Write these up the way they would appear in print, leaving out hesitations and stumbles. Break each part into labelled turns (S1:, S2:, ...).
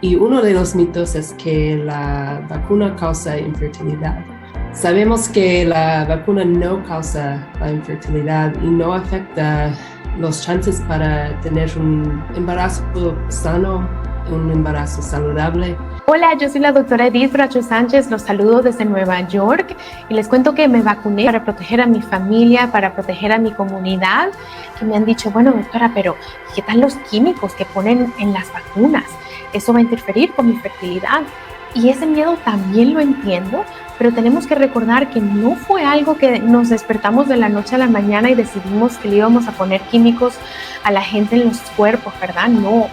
S1: Y uno de los mitos es que la vacuna causa infertilidad. Sabemos que la vacuna no causa la infertilidad y no afecta los chances para tener un embarazo sano, un embarazo saludable.
S2: Hola, yo soy la doctora Edith Bracho Sánchez, los saludo desde Nueva York y les cuento que me vacuné para proteger a mi familia, para proteger a mi comunidad, que me han dicho, bueno doctora, pero ¿qué tal los químicos que ponen en las vacunas? Eso va a interferir con mi fertilidad. Y ese miedo también lo entiendo, pero tenemos que recordar que no fue algo que nos despertamos de la noche a la mañana y decidimos que le íbamos a poner químicos a la gente en los cuerpos, ¿verdad? No.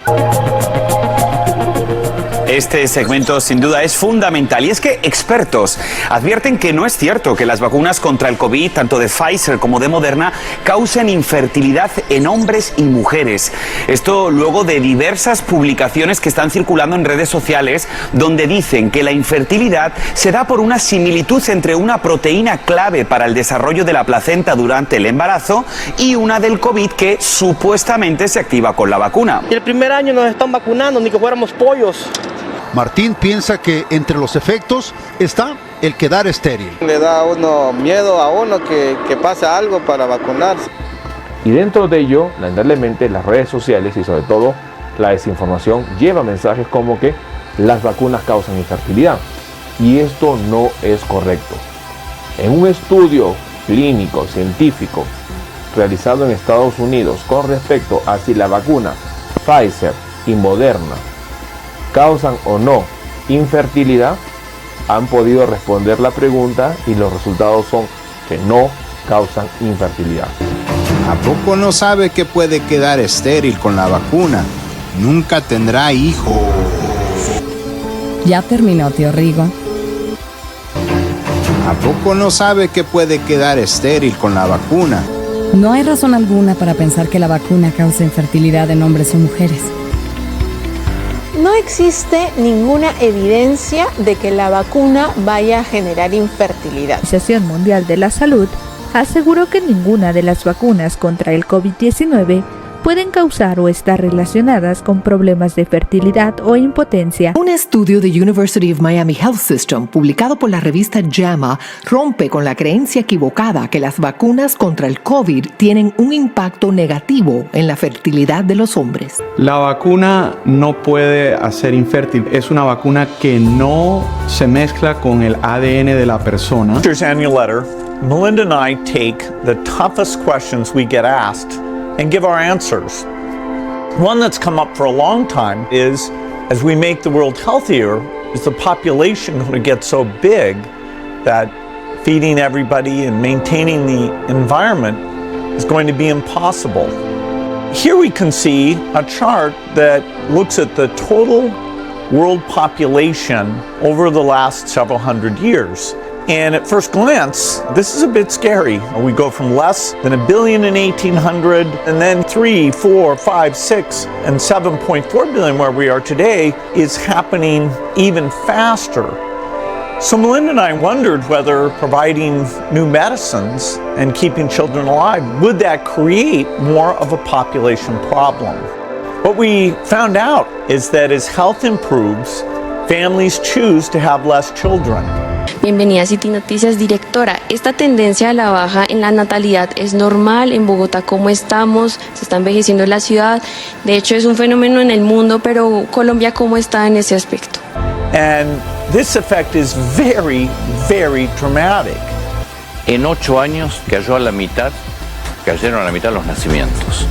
S3: Este segmento sin duda es fundamental y es que expertos advierten que no es cierto que las vacunas contra el COVID, tanto de Pfizer como de Moderna, causen infertilidad en hombres y mujeres. Esto luego de diversas publicaciones que están circulando en redes sociales donde dicen que la infertilidad se da por una similitud entre una proteína clave para el desarrollo de la placenta durante el embarazo y una del COVID que supuestamente se activa con la vacuna.
S4: Y el primer año nos están vacunando, ni que fuéramos pollos.
S5: Martín piensa que entre los efectos está el quedar estéril.
S6: Le da a uno miedo a uno que pase algo para vacunarse.
S7: Y dentro de ello, lamentablemente, las redes sociales y sobre todo la desinformación lleva mensajes como que las vacunas causan infertilidad. Y esto no es correcto. En un estudio clínico, científico, realizado en Estados Unidos con respecto a si la vacuna Pfizer y Moderna causan o no infertilidad, han podido responder la pregunta y los resultados son que no causan infertilidad.
S8: ¿A poco no sabe que puede quedar estéril con la vacuna? Nunca tendrá hijos.
S9: Ya terminó, tío Rigo.
S8: ¿A poco no sabe que puede quedar estéril con la vacuna?
S9: No hay razón alguna para pensar que la vacuna causa infertilidad en hombres o mujeres.
S10: No existe ninguna evidencia de que la vacuna vaya a generar infertilidad.
S11: La Organización Mundial de la Salud aseguró que ninguna de las vacunas contra el COVID-19 pueden causar o estar relacionadas con problemas de fertilidad o impotencia.
S12: Un estudio de University of Miami Health System, publicado por la revista JAMA, rompe con la creencia equivocada que las vacunas contra el COVID tienen un impacto negativo en la fertilidad de los hombres.
S13: La vacuna no puede hacer infértil. Es una vacuna que no se mezcla con el ADN de la persona.
S14: Doctor's annual letter, Melinda and I take the toughest questions we get asked and give our answers. One that's come up for a long time is, as we make the world healthier, is the population going to get so big that feeding everybody and maintaining the environment is going to be impossible? Here we can see a chart that looks at the total world population over the last several hundred years. And at first glance, this is a bit scary. We go from less than 1 billion in 1800, and then 3, 4, 5, 6, and 7.4 billion where we are today is happening even faster. So Melinda and I wondered whether providing new medicines and keeping children alive, would that create more of a population problem? What we found out is that as health improves, families choose to have less children.
S15: Bienvenida a City Noticias, directora. Esta tendencia a la baja en la natalidad es normal en Bogotá. ¿Cómo estamos? Se está envejeciendo la ciudad. De hecho, es un fenómeno en el mundo, pero Colombia, ¿cómo está en ese aspecto?
S14: And this effect is very, very dramatic.
S16: En 8 años cayeron a la mitad los nacimientos.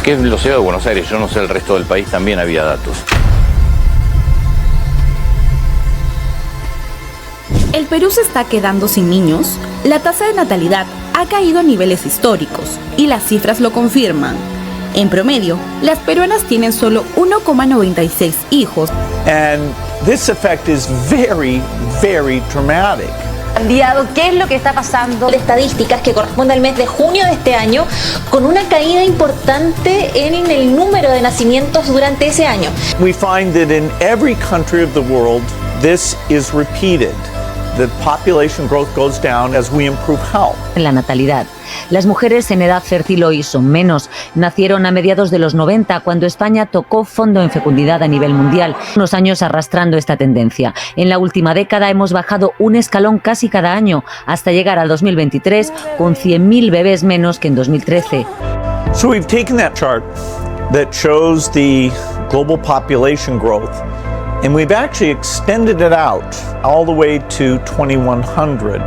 S16: Que es lo sé de Buenos Aires, yo no sé el resto del país, también había datos.
S17: El Perú se está quedando sin niños, la tasa de natalidad ha caído a niveles históricos y las cifras lo confirman. En promedio, las peruanas tienen solo 1,96 hijos.
S14: And this effect is very, very dramatic.
S18: Candidato, ¿qué es lo que está pasando? Estadísticas que corresponde al mes de junio de este año, con una caída importante en el número de nacimientos durante ese año.
S14: We find that in every country of the world, this is repeated. that population growth goes down as we improve health.
S19: La natalidad. Las mujeres en edad fértil hoy son menos. Nacieron a mediados de los 90, cuando España tocó fondo en fecundidad a nivel mundial, unos años arrastrando esta tendencia. En la última década hemos bajado un escalón casi cada año, hasta llegar al 2023 con 100.000 bebés menos que en 2013.
S14: So we've taken that chart that shows the global population growth, and we've actually extended it out all the way to 2100.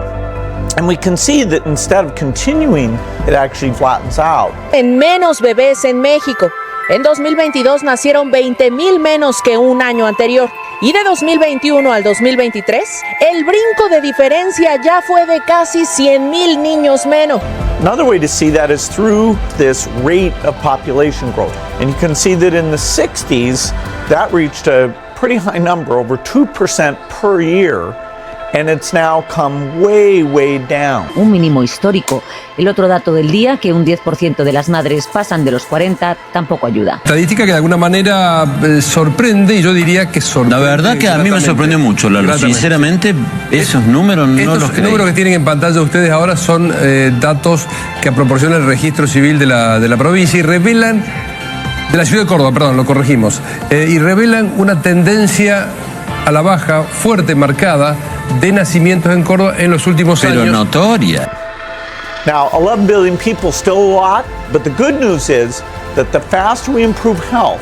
S14: And we can see that instead of continuing, it actually flattens out.
S10: En menos bebés en México. En 2022 nacieron 20,000 menos que un año anterior. Y de 2021 al 2023, el brinco de diferencia ya fue de casi 100,000 niños menos.
S14: Another way to see that is through this rate of population growth. And you can see that in the 60s, that reached a pretty high number, over 2% per year. And it's now come way, way down.
S19: Un mínimo histórico. El otro dato del día, que un 10% de las madres pasan de los 40, tampoco ayuda.
S20: Estadística que de alguna manera sorprende, y yo diría que sorprende.
S21: La verdad que a mí me sorprendió mucho, Lalo. Sinceramente, esos números no los creí.
S20: Los números que tienen en pantalla ustedes ahora son datos que proporciona el registro civil de la provincia y revelan, de la ciudad de Córdoba, perdón, lo corregimos, y revelan una tendencia a la baja fuerte, marcada, de nacimientos en Córdoba en los últimos años.
S21: Pero notoria.
S14: Now, 11 billion people still a lot, but the good news is that the faster we improve health,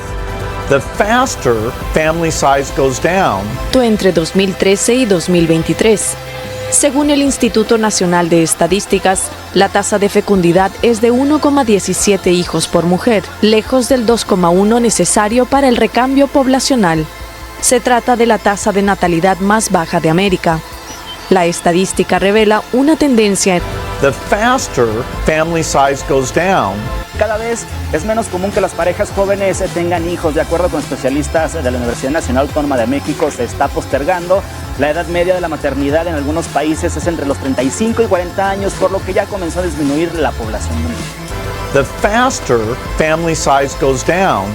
S14: the faster family size goes down.
S22: Entre 2013 y 2023. Según el Instituto Nacional de Estadísticas, la tasa de fecundidad es de 1,17 hijos por mujer, lejos del 2,1 necesario para el recambio poblacional. Se trata de la tasa de natalidad más baja de América. La estadística revela una tendencia.
S14: The faster family size goes down.
S23: Cada vez es menos común que las parejas jóvenes tengan hijos. De acuerdo con especialistas de la Universidad Nacional Autónoma de México, se está postergando. La edad media de la maternidad en algunos países es entre los 35 y 40 años, por lo que ya comenzó a disminuir la población mundial.
S14: The faster family size goes down.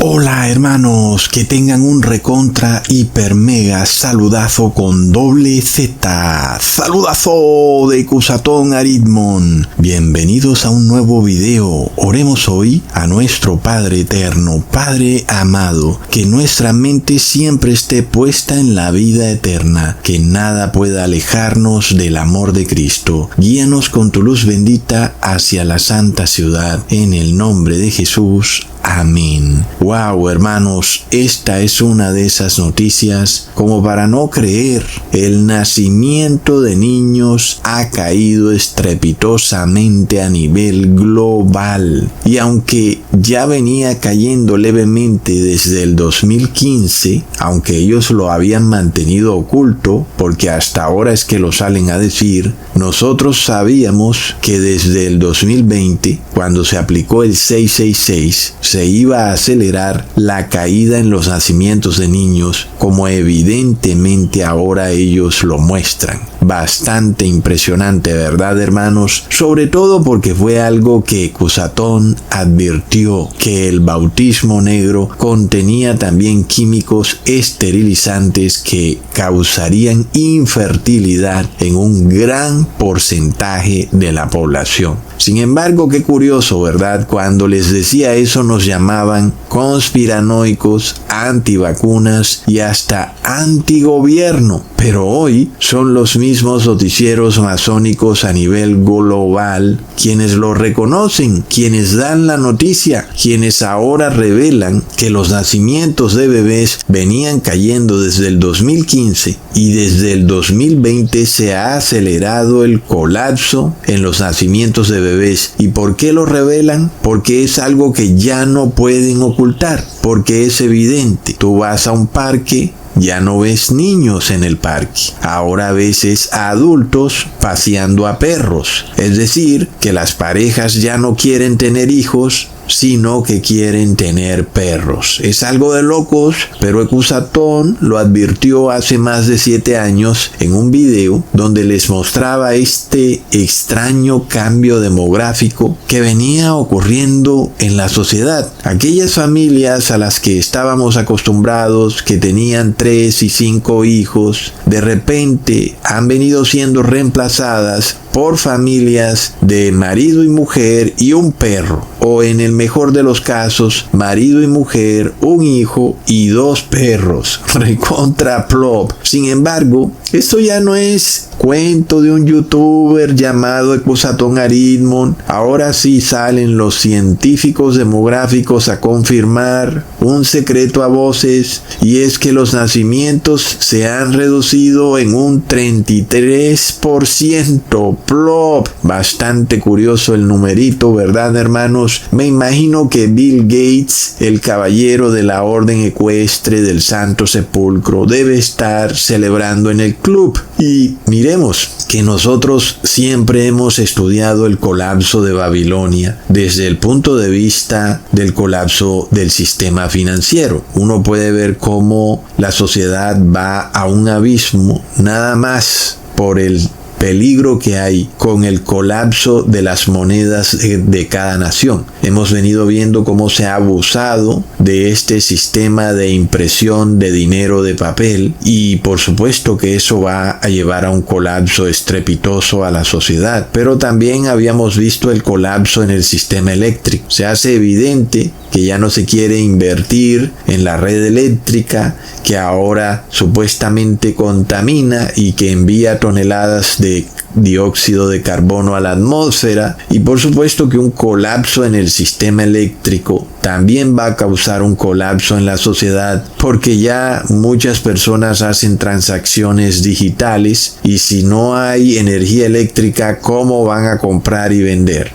S8: Hola hermanos, que tengan un recontra hiper mega saludazo con doble Z. Saludazo de Cusatón Aritmon. Bienvenidos a un nuevo video. Oremos hoy a nuestro Padre Eterno, Padre amado, que nuestra mente siempre esté puesta en la vida eterna, que nada pueda alejarnos del amor de Cristo. Guíanos con tu luz bendita hacia la santa ciudad, en el nombre de Jesús. Amén. Wow, hermanos, esta es una de esas noticias como para no creer. El nacimiento de niños ha caído estrepitosamente a nivel global. Y aunque ya venía cayendo levemente desde el 2015, aunque ellos lo habían mantenido oculto, porque hasta ahora es que lo salen a decir, nosotros sabíamos que desde el 2020, cuando se aplicó el 666, se iba a acelerar la caída en los nacimientos de niños, como evidentemente ahora ellos lo muestran. Bastante impresionante, ¿verdad, hermanos? Sobre todo porque fue algo que Cusatón advirtió, que el bautismo negro contenía también químicos esterilizantes que causarían infertilidad en un gran porcentaje de la población. Sin embargo, qué curioso, ¿verdad? Cuando les decía eso nos llamaban conspiranoicos, antivacunas y hasta antigobierno. Pero hoy son los mismos noticieros masónicos a nivel global quienes lo reconocen, quienes dan la noticia, quienes ahora revelan que los nacimientos de bebés venían cayendo desde el 2015 y desde el 2020 se ha acelerado el colapso en los nacimientos de bebés. ¿Y por qué lo revelan? Porque es algo que ya no pueden ocultar, porque es evidente. Tú vas a un parque, ya no ves niños en el parque, ahora ves a adultos paseando a perros. Es decir, que las parejas ya no quieren tener hijos, sino que quieren tener perros. Es algo de locos, pero Ecusatón lo advirtió hace más de 7 años en un video donde les mostraba este extraño cambio demográfico que venía ocurriendo en la sociedad. Aquellas familias a las que estábamos acostumbrados, que tenían 3 y 5 hijos, de repente han venido siendo reemplazadas por familias de marido y mujer y un perro, o en el mejor de los casos, marido y mujer, un hijo y 2 perros. Recontra plop. Sin embargo, esto ya no es cuento de un youtuber llamado Ecusatón Aridmon. Ahora sí salen los científicos demográficos a confirmar un secreto a voces, y es que los nacimientos se han reducido en un 33%. Plop. Bastante curioso el numerito, ¿verdad, hermanos? Me imagino que Bill Gates, el caballero de la orden ecuestre del Santo Sepulcro, debe estar celebrando en el club. Y miremos que nosotros siempre hemos estudiado el colapso de Babilonia desde el punto de vista del colapso del sistema financiero. Uno puede ver cómo la sociedad va a un abismo nada más por el peligro que hay con el colapso de las monedas de cada nación. Hemos venido viendo cómo se ha abusado de este sistema de impresión de dinero de papel, y por supuesto que eso va a llevar a un colapso estrepitoso a la sociedad. Pero también habíamos visto el colapso en el sistema eléctrico. Se hace evidente que ya no se quiere invertir en la red eléctrica, que ahora supuestamente contamina y que envía toneladas de dióxido de carbono a la atmósfera, y por supuesto que un colapso en el sistema eléctrico también va a causar un colapso en la sociedad, porque ya muchas personas hacen transacciones digitales, y si no hay energía eléctrica, ¿cómo van a comprar y vender?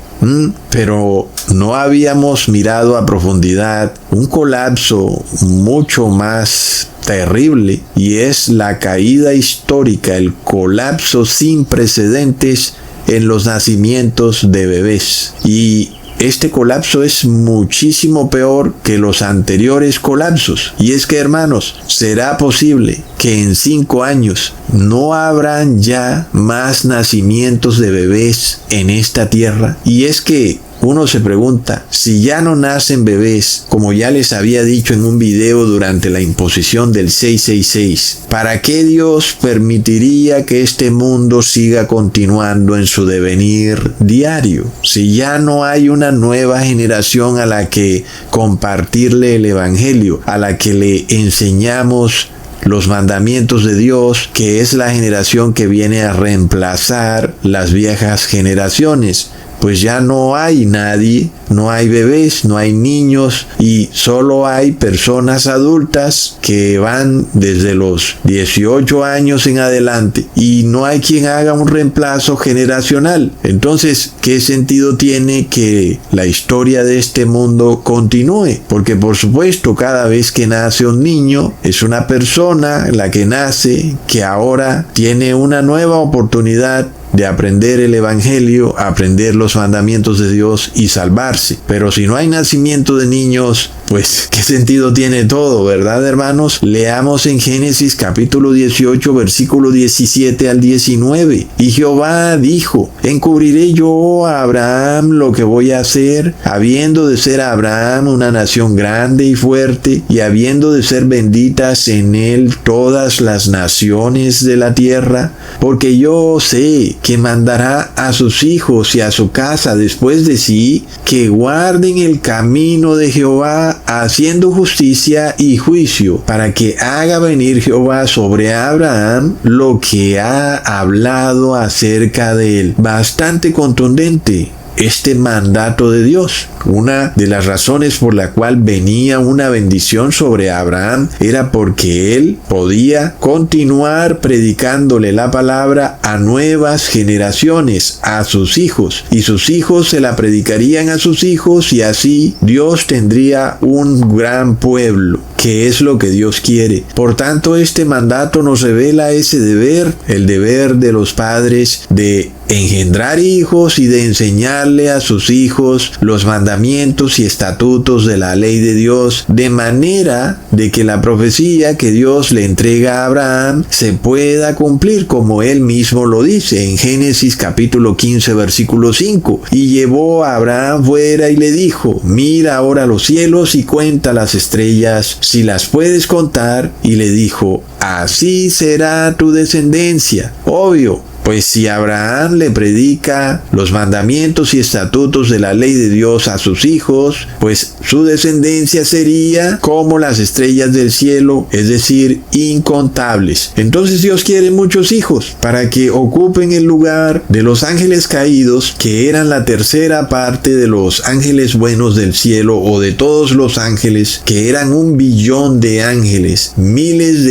S8: Pero no habíamos mirado a profundidad un colapso mucho más terrible, y es la caída histórica, el colapso sin precedentes en los nacimientos de bebés. Y este colapso es muchísimo peor que los anteriores colapsos. Y es que, hermanos, ¿será posible que en 5 años no habrán ya más nacimientos de bebés en esta tierra? Y es que uno se pregunta, si ya no nacen bebés, como ya les había dicho en un video durante la imposición del 666, ¿para qué Dios permitiría que este mundo siga continuando en su devenir diario? Si ya no hay una nueva generación a la que compartirle el evangelio, a la que le enseñamos los mandamientos de Dios, que es la generación que viene a reemplazar las viejas generaciones. Pues ya no hay nadie, no hay bebés, no hay niños, y solo hay personas adultas que van desde los 18 años en adelante, y no hay quien haga un reemplazo generacional. Entonces, ¿qué sentido tiene que la historia de este mundo continúe? Porque por supuesto, cada vez que nace un niño, es una persona la que nace, que ahora tiene una nueva oportunidad de aprender el evangelio, aprender los mandamientos de Dios y salvarse. Pero si no hay nacimiento de niños, pues ¿qué sentido tiene todo, verdad, hermanos? Leamos en Génesis capítulo 18, versículo 17 al 19. Y Jehová dijo: ¿encubriré yo a Abraham lo que voy a hacer, habiendo de ser Abraham una nación grande y fuerte, y habiendo de ser benditas en él todas las naciones de la tierra? Porque yo sé que mandará a sus hijos y a su casa después de sí, que guarden el camino de Jehová, haciendo justicia y juicio, para que haga venir Jehová sobre Abraham lo que ha hablado acerca de él. Bastante contundente este mandato de Dios. Una de las razones por la cual venía una bendición sobre Abraham era porque él podía continuar predicándole la palabra a nuevas generaciones, a sus hijos, y sus hijos se la predicarían a sus hijos, y así Dios tendría un gran pueblo, que es lo que Dios quiere. Por tanto, este mandato nos revela ese deber, el deber de los padres de engendrar hijos y de enseñarle a sus hijos los mandamientos y estatutos de la ley de Dios, de manera de que la profecía que Dios le entrega a Abraham se pueda cumplir, como él mismo lo dice en Génesis capítulo 15 versículo 5. Y llevó a Abraham fuera y le dijo: mira ahora los cielos y cuenta las estrellas, si las puedes contar. Y le dijo: así será tu descendencia. Obvio, pues si Abraham le predica los mandamientos y estatutos de la ley de Dios a sus hijos, pues su descendencia sería como las estrellas del cielo, es decir, incontables. Entonces Dios quiere muchos hijos para que ocupen el lugar de los ángeles caídos, que eran la tercera parte de los ángeles buenos del cielo, o de todos los ángeles, que eran 1 billón de ángeles, miles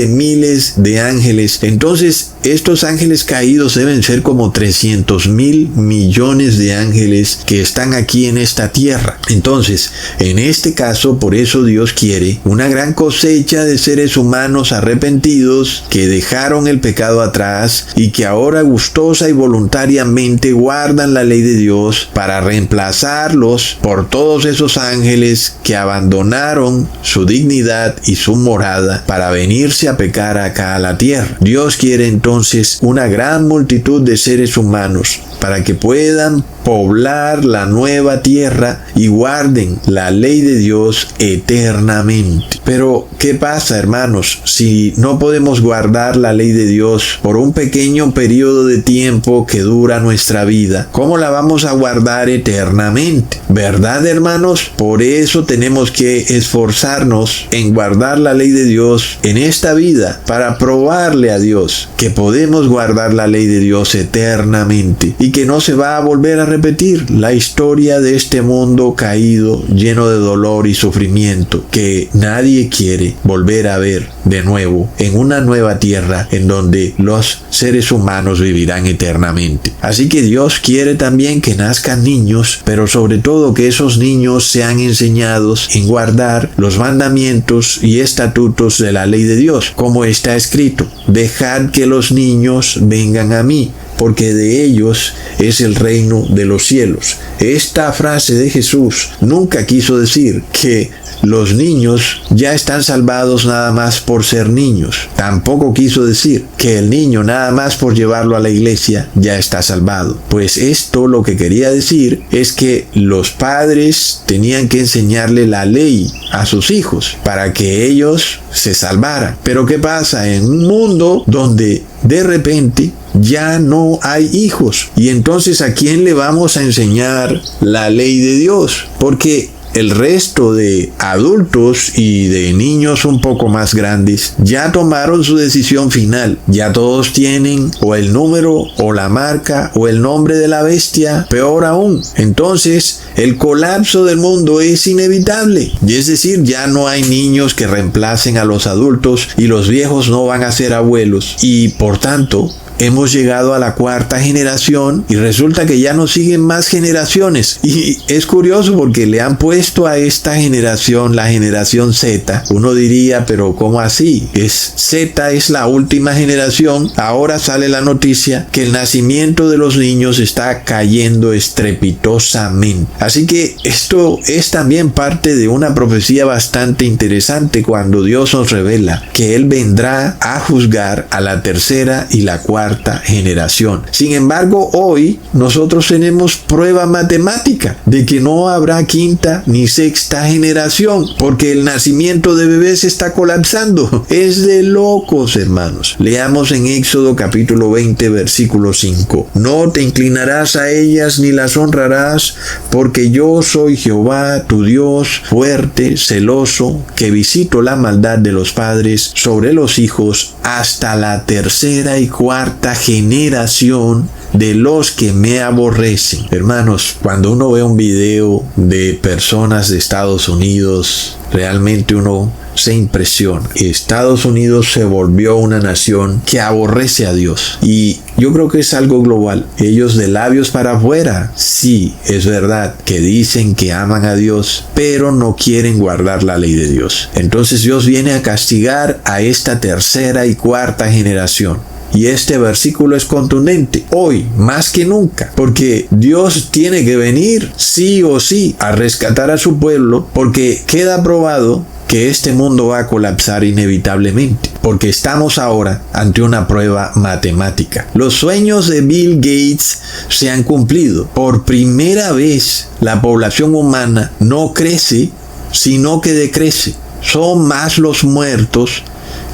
S8: de ángeles. Entonces estos ángeles caídos deben ser como 300,000 millones de ángeles que están aquí en esta tierra. Entonces, en este caso, por eso Dios quiere una gran cosecha de seres humanos arrepentidos que dejaron el pecado atrás y que ahora gustosa y voluntariamente guardan la ley de Dios, para reemplazarlos por todos esos ángeles que abandonaron su dignidad y su morada para venirse a pecar acá a la tierra. Dios quiere entonces una gran multitud de seres humanos para que puedan poblar la nueva tierra y guarden la ley de Dios eternamente. Pero, ¿qué pasa, hermanos, si no podemos guardar la ley de Dios por un pequeño periodo de tiempo que dura nuestra vida? ¿Cómo la vamos a guardar eternamente? ¿Verdad, hermanos? Por eso tenemos que esforzarnos en guardar la ley de Dios en esta vida, para probarle a Dios que podemos guardar la ley de Dios eternamente y que no se va a volver a repetir la historia de este mundo caído, lleno de dolor y sufrimiento, que nadie quiere volver a ver de nuevo en una nueva tierra en donde los seres humanos vivirán eternamente. Así que Dios quiere también que nazcan niños, pero sobre todo que esos niños sean enseñados en guardar los mandamientos y estatutos de la ley de Dios, como está escrito: dejad que los niños vengan a mí, porque de ellos es el reino de los cielos. Esta frase de Jesús nunca quiso decir que los niños ya están salvados nada más por ser niños. Tampoco quiso decir que el niño, nada más por llevarlo a la iglesia, ya está salvado. Pues esto lo que quería decir es que los padres tenían que enseñarle la ley a sus hijos para que ellos se salvaran. Pero ¿qué pasa? En un mundo donde de repente ya no hay hijos, y entonces ¿a quién le vamos a enseñar la ley de Dios? Porque el resto de adultos y de niños un poco más grandes ya tomaron su decisión final. Ya todos tienen o el número o la marca o el nombre de la bestia, peor aún. Entonces el colapso del mundo es inevitable. Y es decir, ya no hay niños que reemplacen a los adultos, y los viejos no van a ser abuelos. Y por tanto, hemos llegado a la 4ª generación y resulta que ya no siguen más generaciones. Y es curioso porque le han puesto a esta generación la generación Z. Uno diría, pero ¿cómo así? Z es la última generación. Ahora sale la noticia que el nacimiento de los niños está cayendo estrepitosamente. Así que esto es también parte de una profecía bastante interesante, cuando Dios nos revela que Él vendrá a juzgar a la 3ª y la 4ª generación. Sin embargo, hoy nosotros tenemos prueba matemática de que no habrá 5ª ni 6ª generación, porque el nacimiento de bebés está colapsando. Es de locos, hermanos. Leamos en Éxodo capítulo 20 versículo 5. No te inclinarás a ellas ni las honrarás, porque yo soy Jehová tu Dios, fuerte, celoso, que visito la maldad de los padres sobre los hijos hasta la 3ª y 4ª generación de los que me aborrecen. Hermanos, cuando uno ve un video de personas de Estados Unidos, realmente uno se impresiona. Estados Unidos se volvió una nación que aborrece a Dios, y yo creo que es algo global. Ellos de labios para afuera, sí, es verdad que dicen que aman a Dios, pero no quieren guardar la ley de Dios. Entonces Dios viene a castigar a esta 3ª y 4ª generación. Y este versículo es contundente hoy más que nunca, porque Dios tiene que venir sí o sí a rescatar a su pueblo, porque queda probado que este mundo va a colapsar inevitablemente, porque estamos ahora ante una prueba matemática. Los sueños de Bill Gates se han cumplido. Por primera vez la población humana no crece, sino que decrece. Son más los muertos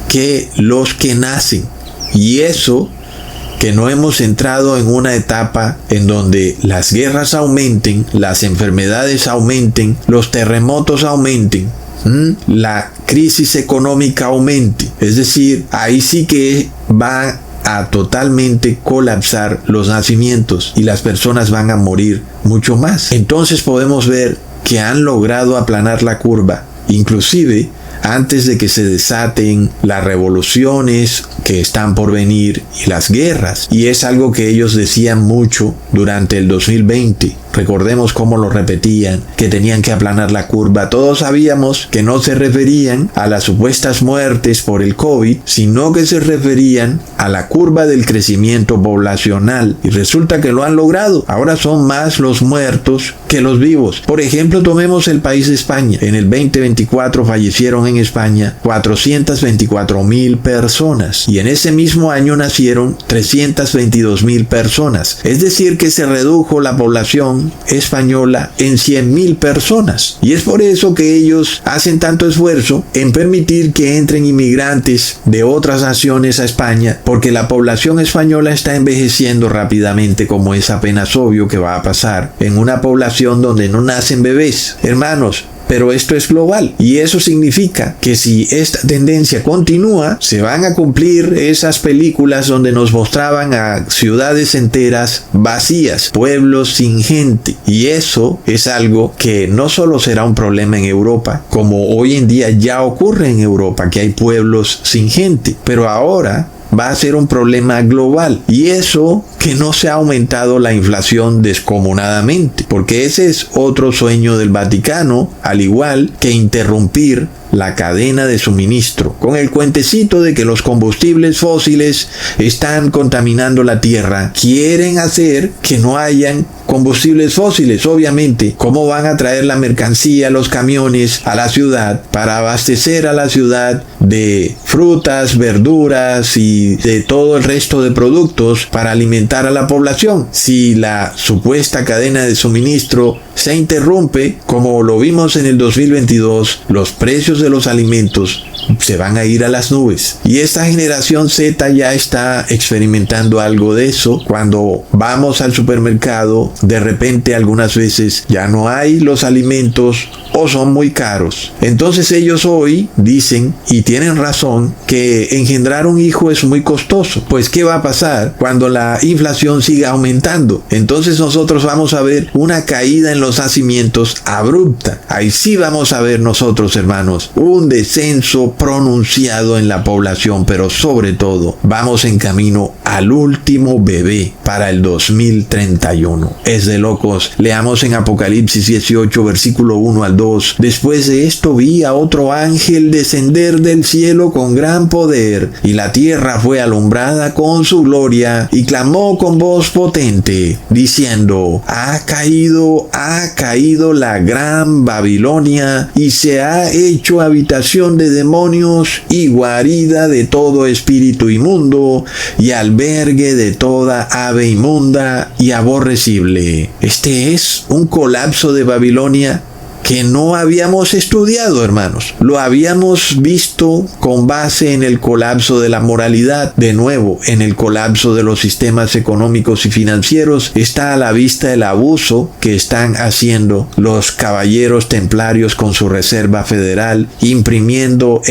S8: que los que nacen. Y eso que no hemos entrado en una etapa en donde las guerras aumenten, las enfermedades aumenten, los terremotos aumenten, la crisis económica aumente. Es decir, ahí sí que va a totalmente colapsar los nacimientos y las personas van a morir mucho más. Entonces podemos ver que han logrado aplanar la curva, inclusive antes de que se desaten las revoluciones que están por venir y las guerras. Y es algo que ellos decían mucho durante el 2020. Recordemos cómo lo repetían, que tenían que aplanar la curva. Todos sabíamos que no se referían a las supuestas muertes por el COVID, sino que se referían a la curva del crecimiento poblacional. Y resulta que lo han logrado. Ahora son más los muertos que los vivos. Por ejemplo, tomemos el país de España. En el 2024 fallecieron en España 424,000 personas. Y en ese mismo año nacieron 322,000 personas. Es decir, que se redujo la población española en 100,000 personas. Y es por eso que ellos hacen tanto esfuerzo en permitir que entren inmigrantes de otras naciones a España, porque la población española está envejeciendo rápidamente, como es apenas obvio que va a pasar en una población donde no nacen bebés. Hermanos, pero esto es global, y eso significa que si esta tendencia continúa, se van a cumplir esas películas donde nos mostraban a ciudades enteras vacías, pueblos sin gente. Y eso es algo que no solo será un problema en Europa, como hoy en día ya ocurre en Europa, que hay pueblos sin gente, pero ahora va a ser un problema global. Y eso que no se ha aumentado la inflación descomunadamente, porque ese es otro sueño del Vaticano, al igual que interrumpir la cadena de suministro, con el cuentecito de que los combustibles fósiles están contaminando la tierra. Quieren hacer que no hayan combustibles fósiles. Obviamente, ¿cómo van a traer la mercancía, los camiones a la ciudad para abastecer a la ciudad de frutas, verduras y de todo el resto de productos para alimentar a la población? Si la supuesta cadena de suministro se interrumpe, como lo vimos en el 2022, los precios de los alimentos se van a ir a las nubes. Y esta generación Z ya está experimentando algo de eso. Cuando vamos al supermercado, de repente algunas veces ya no hay los alimentos o son muy caros. Entonces ellos hoy dicen, y tienen razón, que engendrar un hijo es muy costoso. Pues ¿qué va a pasar cuando la inflación siga aumentando? Entonces nosotros vamos a ver una caída en los nacimientos abrupta. Ahí sí vamos a ver nosotros, hermanos, un descenso pronunciado en la población, pero sobre todo vamos en camino al último bebé para el 2031. Es de locos. Leamos en Apocalipsis 18, versículo 1 al 2. Después de esto vi a otro ángel descender del cielo con gran poder, y la tierra fue alumbrada con su gloria, y clamó con voz potente, diciendo: ha caído la gran Babilonia, y se ha hecho habitación de demonios y guarida de todo espíritu inmundo, y albergue de toda ave inmunda y aborrecible. Este es un colapso de Babilonia que no habíamos estudiado, hermanos. Lo habíamos visto con base en el colapso de la moralidad. De nuevo, en el colapso de los sistemas económicos y financieros está a la vista el abuso que están haciendo los caballeros templarios con su reserva federal, imprimiendo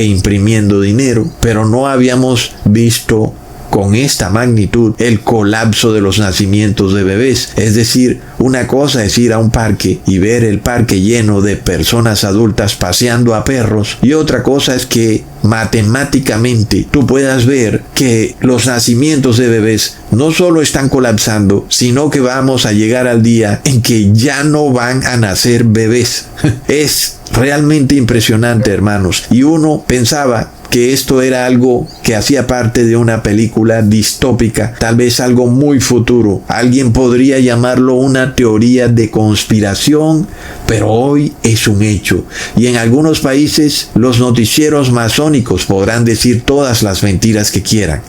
S8: dinero. Pero no habíamos visto con esta magnitud el colapso de los nacimientos de bebés. Es decir, una cosa es ir a un parque y ver el parque lleno de personas adultas paseando a perros, y otra cosa es que matemáticamente tú puedas ver que los nacimientos de bebés no solo están colapsando, sino que vamos a llegar al día en que ya no van a nacer bebés. Es realmente impresionante, hermanos. Y uno pensaba que esto era algo que hacía parte de una película distópica, tal vez algo muy futuro. Alguien podría llamarlo una teoría de conspiración, pero hoy es un hecho. Y en algunos países los noticieros masónicos podrán decir todas las mentiras que quieran.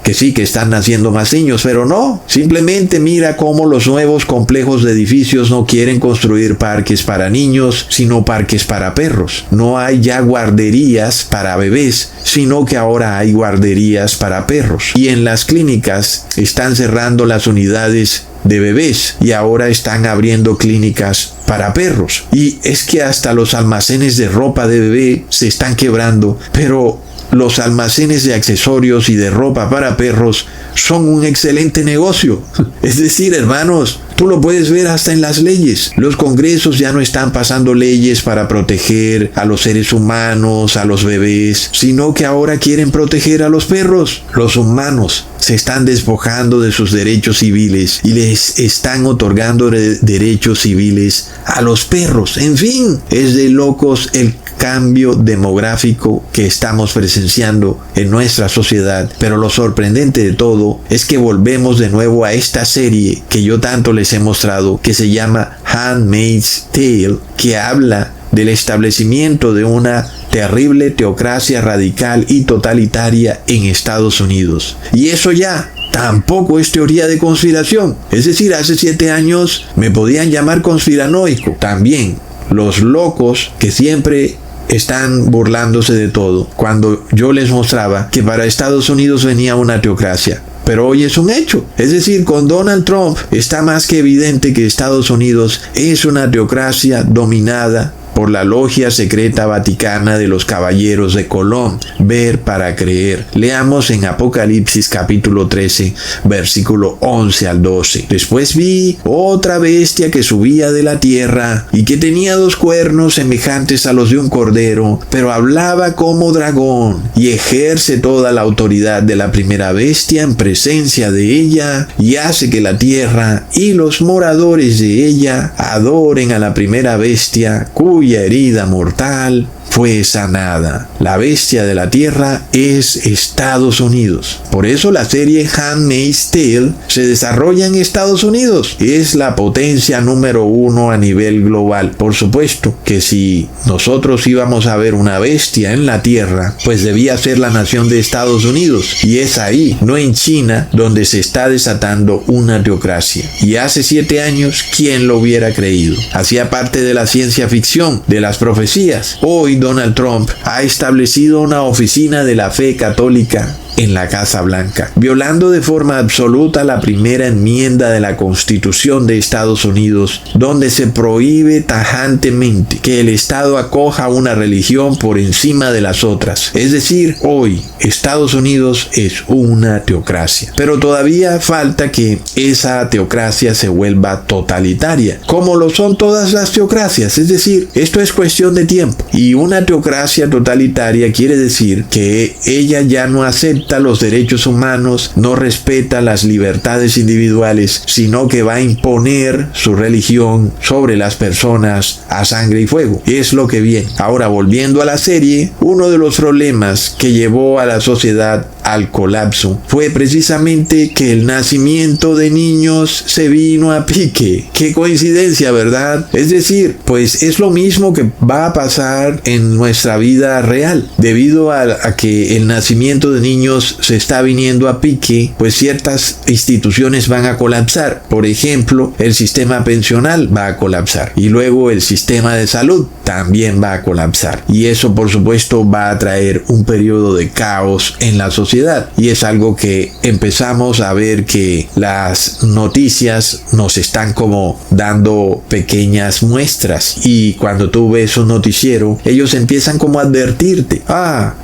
S8: Que sí, que están naciendo más niños, pero no. Simplemente mira cómo los nuevos complejos de edificios no quieren construir parques para niños, sino parques para perros. No hay ya guarderías para bebés, sino que ahora hay guarderías para perros. Y en las clínicas están cerrando las unidades de bebés y ahora están abriendo clínicas para perros. Y es que hasta los almacenes de ropa de bebé se están quebrando, pero los almacenes de accesorios y de ropa para perros son un excelente negocio. Es decir, hermanos, tú lo puedes ver hasta en las leyes. Los congresos ya no están pasando leyes para proteger a los seres humanos, a los bebés, sino que ahora quieren proteger a los perros. Los humanos se están despojando de sus derechos civiles y les están otorgando derechos civiles a los perros. En fin, es de locos el cambio demográfico que estamos presenciando en nuestra sociedad, pero lo sorprendente de todo es que volvemos de nuevo a esta serie que yo tanto les he mostrado, que se llama Handmaid's Tale, que habla del establecimiento de una terrible teocracia radical y totalitaria en Estados Unidos. Y eso ya tampoco es teoría de conspiración. Es decir, hace 7 años me podían llamar conspiranoico. También los locos que siempre están burlándose de todo, cuando yo les mostraba que para Estados Unidos venía una teocracia. Pero hoy es un hecho. Es decir, con Donald Trump está más que evidente que Estados Unidos es una teocracia dominada por la logia secreta vaticana de los caballeros de Colón. Ver para creer. Leamos en Apocalipsis capítulo 13, versículo 11 al 12. Después vi otra bestia que subía de la tierra y que tenía 2 cuernos semejantes a los de un cordero, pero hablaba como dragón y ejerce toda la autoridad de la primera bestia en presencia de ella y hace que la tierra y los moradores de ella adoren a la primera bestia cuya herida mortal fue sanada. La bestia de la tierra es Estados Unidos. Por eso la serie Handmaid's Tale se desarrolla en Estados Unidos. Es la potencia número 1 a nivel global. Por supuesto que si nosotros íbamos a ver una bestia en la tierra, pues debía ser la nación de Estados Unidos. Y es ahí, no en China, donde se está desatando una teocracia. Y hace 7 años, ¿quién lo hubiera creído? Hacía parte de la ciencia ficción, de las profecías. Hoy Donald Trump ha establecido una oficina de la fe católica en la Casa Blanca, violando de forma absoluta la primera enmienda de la Constitución de Estados Unidos, donde se prohíbe tajantemente que el Estado acoja una religión por encima de las otras. Es decir, hoy Estados Unidos es una teocracia, pero todavía falta que esa teocracia se vuelva totalitaria, como lo son todas las teocracias. Es decir, esto es cuestión de tiempo, y una teocracia totalitaria quiere decir que ella ya no acepta los derechos humanos, no respeta las libertades individuales, sino que va a imponer su religión sobre las personas a sangre y fuego. Es lo que viene. Ahora, volviendo a la serie, uno de los problemas que llevó a la sociedad al colapso fue precisamente que el nacimiento de niños se vino a pique. Qué coincidencia, ¿verdad? Es decir, pues es lo mismo que va a pasar en nuestra vida real. Debido a que el nacimiento de niños se está viniendo a pique, pues ciertas instituciones van a colapsar. Por ejemplo, el sistema pensional va a colapsar, y luego el sistema de salud también va a colapsar, y eso por supuesto va a traer un periodo de caos en la sociedad. Y es algo que empezamos a ver, que las noticias nos están como dando pequeñas muestras, y cuando tú ves un noticiero, ellos empiezan como a advertirte: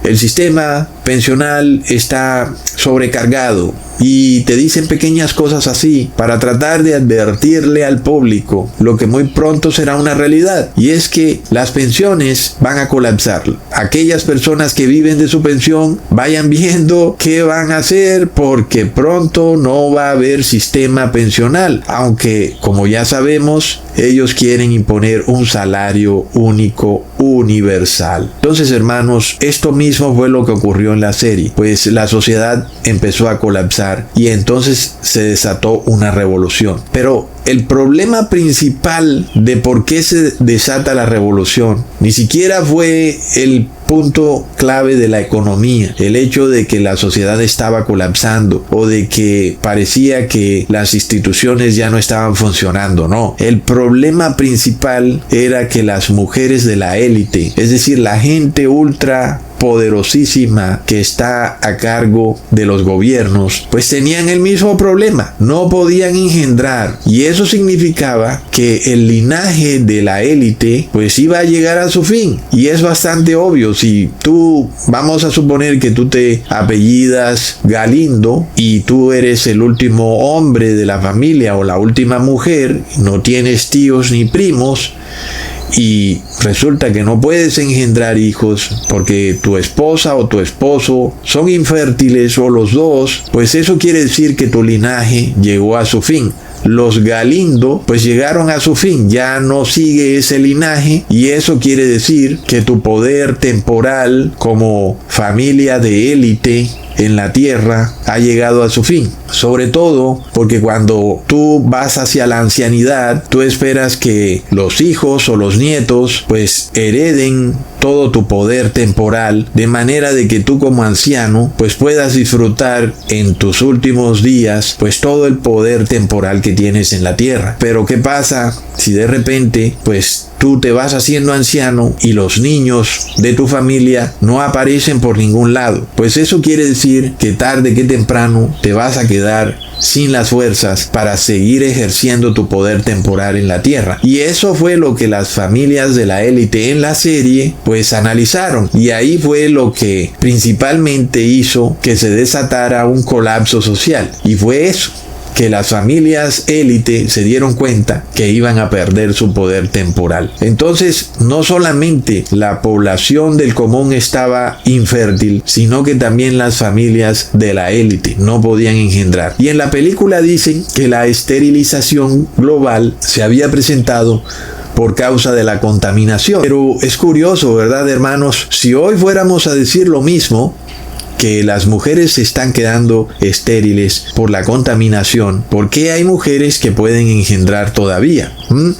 S8: el sistema pensional está sobrecargado, y te dicen pequeñas cosas así para tratar de advertirle al público lo que muy pronto será una realidad, y es que las pensiones van a colapsar. Aquellas personas que viven de su pensión vayan viendo qué van a hacer, porque pronto no va a haber sistema pensional, aunque como ya sabemos ellos quieren imponer un salario único universal. Entonces, hermanos, esto mismo fue lo que ocurrió en la serie, pues la sociedad empezó a colapsar y entonces se desató una revolución. Pero el problema principal de por qué se desata la revolución ni siquiera fue el punto clave de la economía, el hecho de que la sociedad estaba colapsando o de que parecía que las instituciones ya no estaban funcionando. No, el problema principal era que las mujeres de la élite, es decir, la gente ultra poderosísima que está a cargo de los gobiernos, pues tenían el mismo problema, no podían engendrar, y eso significaba que el linaje de la élite pues iba a llegar a su fin. Y es bastante obvio, si tú, vamos a suponer que tú te apellidas Galindo y tú eres el último hombre de la familia o la última mujer, no tienes tíos ni primos, y resulta que no puedes engendrar hijos porque tu esposa o tu esposo son infértiles o los dos, pues eso quiere decir que tu linaje llegó a su fin. Los Galindo pues llegaron a su fin, ya no sigue ese linaje, y eso quiere decir que tu poder temporal como familia de élite en la tierra ha llegado a su fin. Sobre todo porque cuando tú vas hacia la ancianidad, tú esperas que los hijos o los nietos pues hereden todo tu poder temporal, de manera de que tú como anciano pues puedas disfrutar en tus últimos días pues todo el poder temporal que tienes en la tierra. Pero ¿qué pasa si de repente pues tú te vas haciendo anciano y los niños de tu familia no aparecen por ningún lado? Pues eso quiere decir que tarde que temprano te vas a quedar sin las fuerzas para seguir ejerciendo tu poder temporal en la tierra. Y eso fue lo que las familias de la élite en la serie pues analizaron, y ahí fue lo que principalmente hizo que se desatara un colapso social, y fue eso, que las familias élite se dieron cuenta que iban a perder su poder temporal. Entonces, no solamente la población del común estaba infértil, sino que también las familias de la élite no podían engendrar. Y en la película dicen que la esterilización global se había presentado por causa de la contaminación. Pero es curioso, ¿verdad, hermanos? Si hoy fuéramos a decir lo mismo, que las mujeres se están quedando estériles por la contaminación, ¿por qué hay mujeres que pueden engendrar todavía?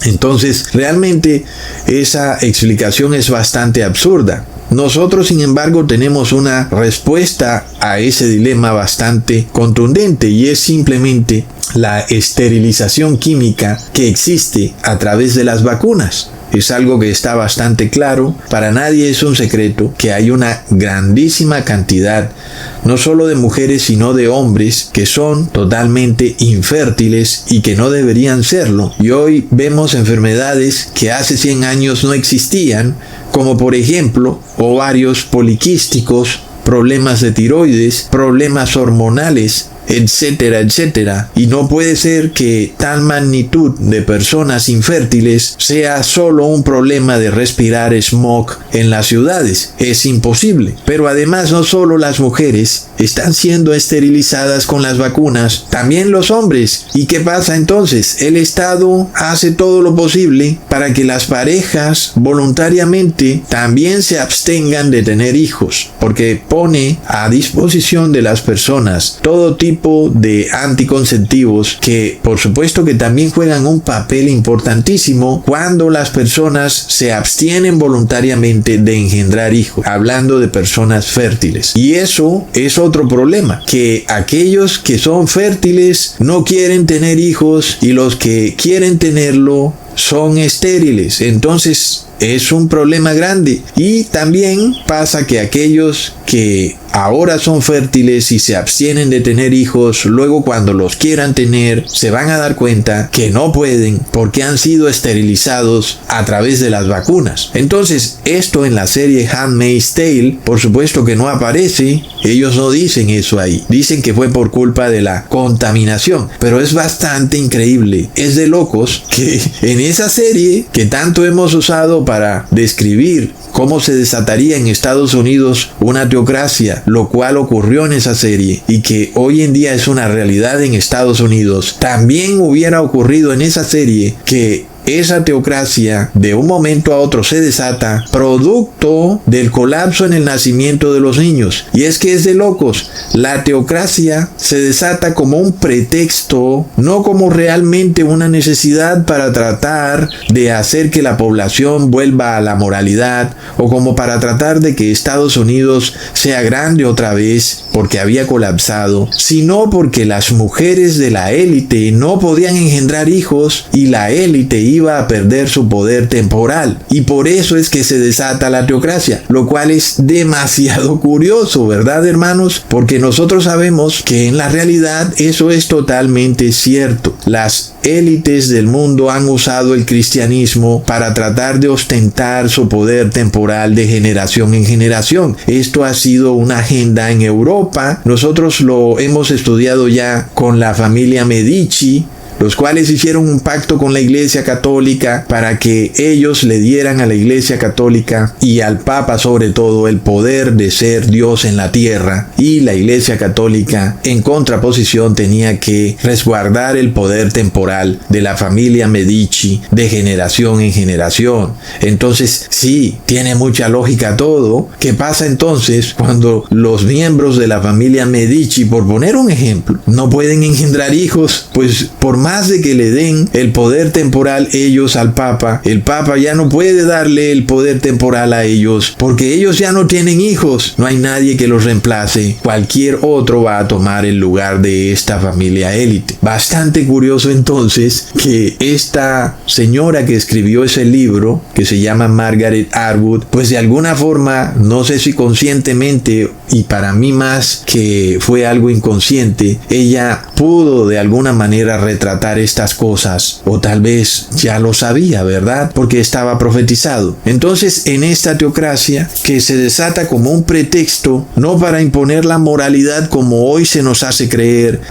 S8: Entonces, realmente esa explicación es bastante absurda. Nosotros, sin embargo, tenemos una respuesta a ese dilema bastante contundente, y es simplemente la esterilización química que existe a través de las vacunas. Es algo que está bastante claro, para nadie es un secreto que hay una grandísima cantidad, no solo de mujeres sino de hombres, que son totalmente infértiles y que no deberían serlo. Y hoy vemos enfermedades que hace 100 años no existían, como por ejemplo ovarios poliquísticos, problemas de tiroides, problemas hormonales, etcétera, etcétera. Y no puede ser que tal magnitud de personas infértiles sea solo un problema de respirar smog en las ciudades. Es imposible. Pero además, no solo las mujeres están siendo esterilizadas con las vacunas, también los hombres. ¿Y qué pasa entonces? El Estado hace todo lo posible para que las parejas voluntariamente también se abstengan de tener hijos, porque pone a disposición de las personas todo tipo de anticonceptivos que por supuesto que también juegan un papel importantísimo cuando las personas se abstienen voluntariamente de engendrar hijos, hablando de personas fértiles. Y eso es otro problema, que aquellos que son fértiles no quieren tener hijos y los que quieren tenerlo son estériles. Entonces es un problema grande. Y también pasa que aquellos que ahora son fértiles y se abstienen de tener hijos, luego cuando los quieran tener, se van a dar cuenta que no pueden porque han sido esterilizados a través de las vacunas. Entonces, esto en la serie Handmaid's Tale, por supuesto que no aparece. Ellos no dicen eso ahí. Dicen que fue por culpa de la contaminación. Pero es bastante increíble. Es de locos que en esa serie que tanto hemos usado para describir cómo se desataría en Estados Unidos una teocracia, lo cual ocurrió en esa serie y que hoy en día es una realidad en Estados Unidos, también hubiera ocurrido en esa serie que esa teocracia de un momento a otro se desata producto del colapso en el nacimiento de los niños. Y es que es de locos. La teocracia se desata como un pretexto, no como realmente una necesidad para tratar de hacer que la población vuelva a la moralidad o como para tratar de que Estados Unidos sea grande otra vez porque había colapsado, sino porque las mujeres de la élite no podían engendrar hijos y la élite iba a perder su poder temporal, y por eso es que se desata la teocracia, lo cual es demasiado curioso, ¿verdad, hermanos? Porque nosotros sabemos que en la realidad eso es totalmente cierto. Las élites del mundo han usado el cristianismo para tratar de ostentar su poder temporal de generación en generación. Esto ha sido una agenda en Europa. Nosotros lo hemos estudiado ya con la familia Medici, los cuales hicieron un pacto con la Iglesia Católica para que ellos le dieran a la Iglesia Católica y al Papa sobre todo el poder de ser Dios en la tierra, y la Iglesia Católica en contraposición tenía que resguardar el poder temporal de la familia Medici de generación en generación. Entonces sí, tiene mucha lógica todo. ¿Qué pasa entonces cuando los miembros de la familia Medici, por poner un ejemplo, no pueden engendrar hijos? Pues por más de que le den el poder temporal ellos al Papa, el Papa ya no puede darle el poder temporal a ellos porque ellos ya no tienen hijos. No hay nadie que los reemplace. Cualquier otro va a tomar el lugar de esta familia élite. Bastante curioso entonces que esta señora que escribió ese libro, que se llama Margaret Atwood, pues de alguna forma, no sé si conscientemente, y para mí más que fue algo inconsciente, ella pudo de alguna manera retratar estas cosas, o tal vez ya lo sabía, ¿verdad? Porque estaba profetizado. Entonces, en esta teocracia que se desata como un pretexto, no para imponer la moralidad como hoy se nos hace creer,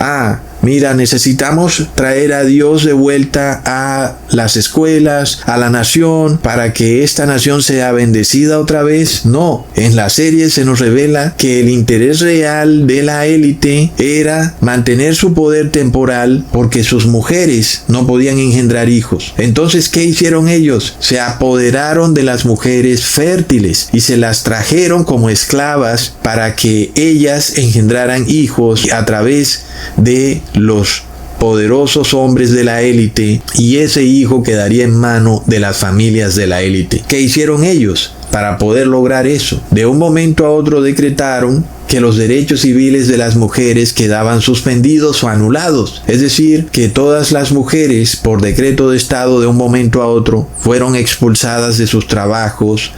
S8: mira, necesitamos traer a Dios de vuelta a las escuelas, a la nación, para que esta nación sea bendecida otra vez. No, en la serie se nos revela que el interés real de la élite era mantener su poder temporal porque sus mujeres no podían engendrar hijos. Entonces, ¿qué hicieron ellos? Se apoderaron de las mujeres fértiles y se las trajeron como esclavas para que ellas engendraran hijos a través de los poderosos hombres de la élite, y ese hijo quedaría en mano de las familias de la élite. ¿Qué hicieron ellos para poder lograr eso? De un momento a otro decretaron que los derechos civiles de las mujeres quedaban suspendidos o anulados. Es decir, que todas las mujeres, por decreto de Estado, de un momento a otro, fueron expulsadas de sus trabajos,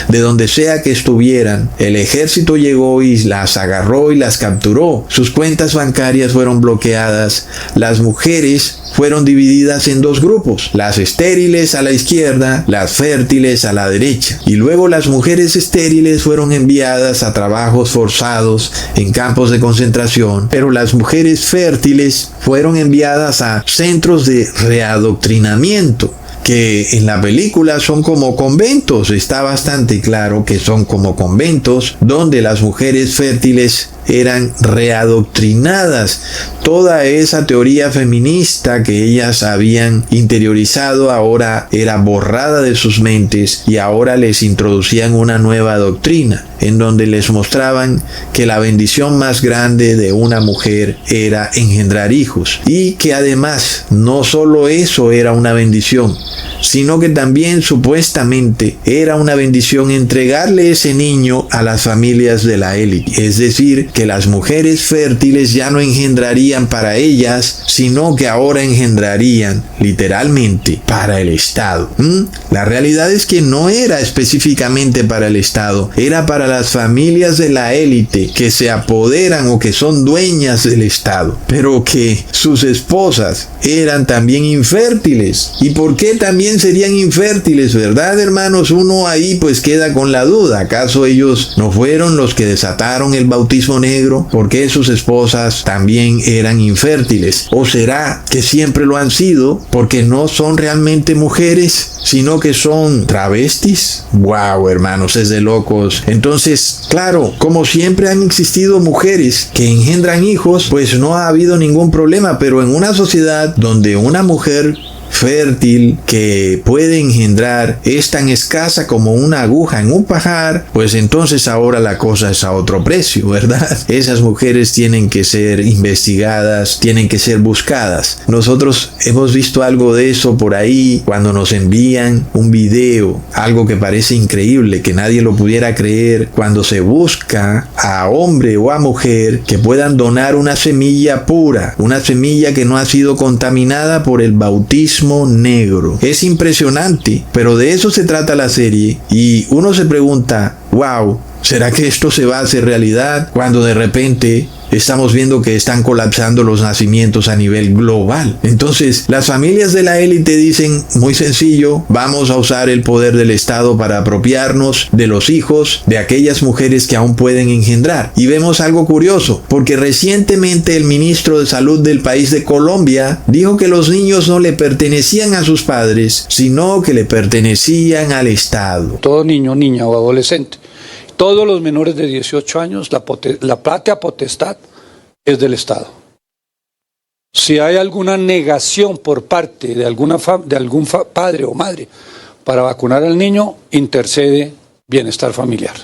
S8: de donde sea que estuvieran. El ejército llegó y las agarró y las capturó. Sus cuentas bancarias fueron bloqueadas. Las mujeres fueron divididas en dos grupos: las estériles a la izquierda, las fértiles a la derecha. Y luego las mujeres estériles fueron enviadas a trabajos forzados en campos de concentración, pero las mujeres fértiles fueron enviadas a centros de readoctrinamiento, que en la película son como conventos. Está bastante claro que son como conventos donde las mujeres fértiles eran readoctrinadas. Toda esa teoría feminista que ellas habían interiorizado ahora era borrada de sus mentes, y ahora les introducían una nueva doctrina en donde les mostraban que la bendición más grande de una mujer era engendrar hijos, y que además no solo eso era una bendición, sino que también supuestamente era una bendición entregarle ese niño a las familias de la élite. Es decir, que las mujeres fértiles ya no engendrarían para ellas, sino que ahora engendrarían literalmente para el Estado. La realidad es que no era específicamente para el Estado, era para las familias de la élite que se apoderan o que son dueñas del Estado, pero que sus esposas eran también infértiles. ¿Y por qué también serían infértiles, verdad, hermanos? Uno ahí pues queda con la duda. ¿Acaso ellos no fueron los que desataron el bautismo negro? ¿Por qué sus esposas también eran infértiles? ¿O será que siempre lo han sido porque no son realmente mujeres, sino que son travestis? ¡Wow, hermanos! Es de locos. Entonces, claro, como siempre han existido mujeres que engendran hijos, pues no ha habido ningún problema, pero en una sociedad donde una mujer fértil que puede engendrar es tan escasa como una aguja en un pajar, pues entonces ahora la cosa es a otro precio, ¿verdad? Esas mujeres tienen que ser investigadas, tienen que ser buscadas. Nosotros hemos visto algo de eso por ahí cuando nos envían un video, algo que parece increíble, que nadie lo pudiera creer, cuando se busca a hombre o a mujer que puedan donar una semilla pura, una semilla que no ha sido contaminada por el bautismo negro. Es impresionante, pero de eso se trata la serie y uno se pregunta, wow, ¿será que esto se va a hacer realidad cuando de repente estamos viendo que están colapsando los nacimientos a nivel global? Entonces, las familias de la élite dicen, muy sencillo, vamos a usar el poder del Estado para apropiarnos de los hijos de aquellas mujeres que aún pueden engendrar. Y vemos algo curioso, porque recientemente el ministro de Salud del país de Colombia dijo que los niños no le pertenecían a sus padres, sino que le pertenecían al Estado.
S1: Todo niño, niña o adolescente, todos los menores de 18 años, la patria potestad es del Estado. Si hay alguna negación por parte de algún padre o madre para vacunar al niño, intercede Bienestar Familiar.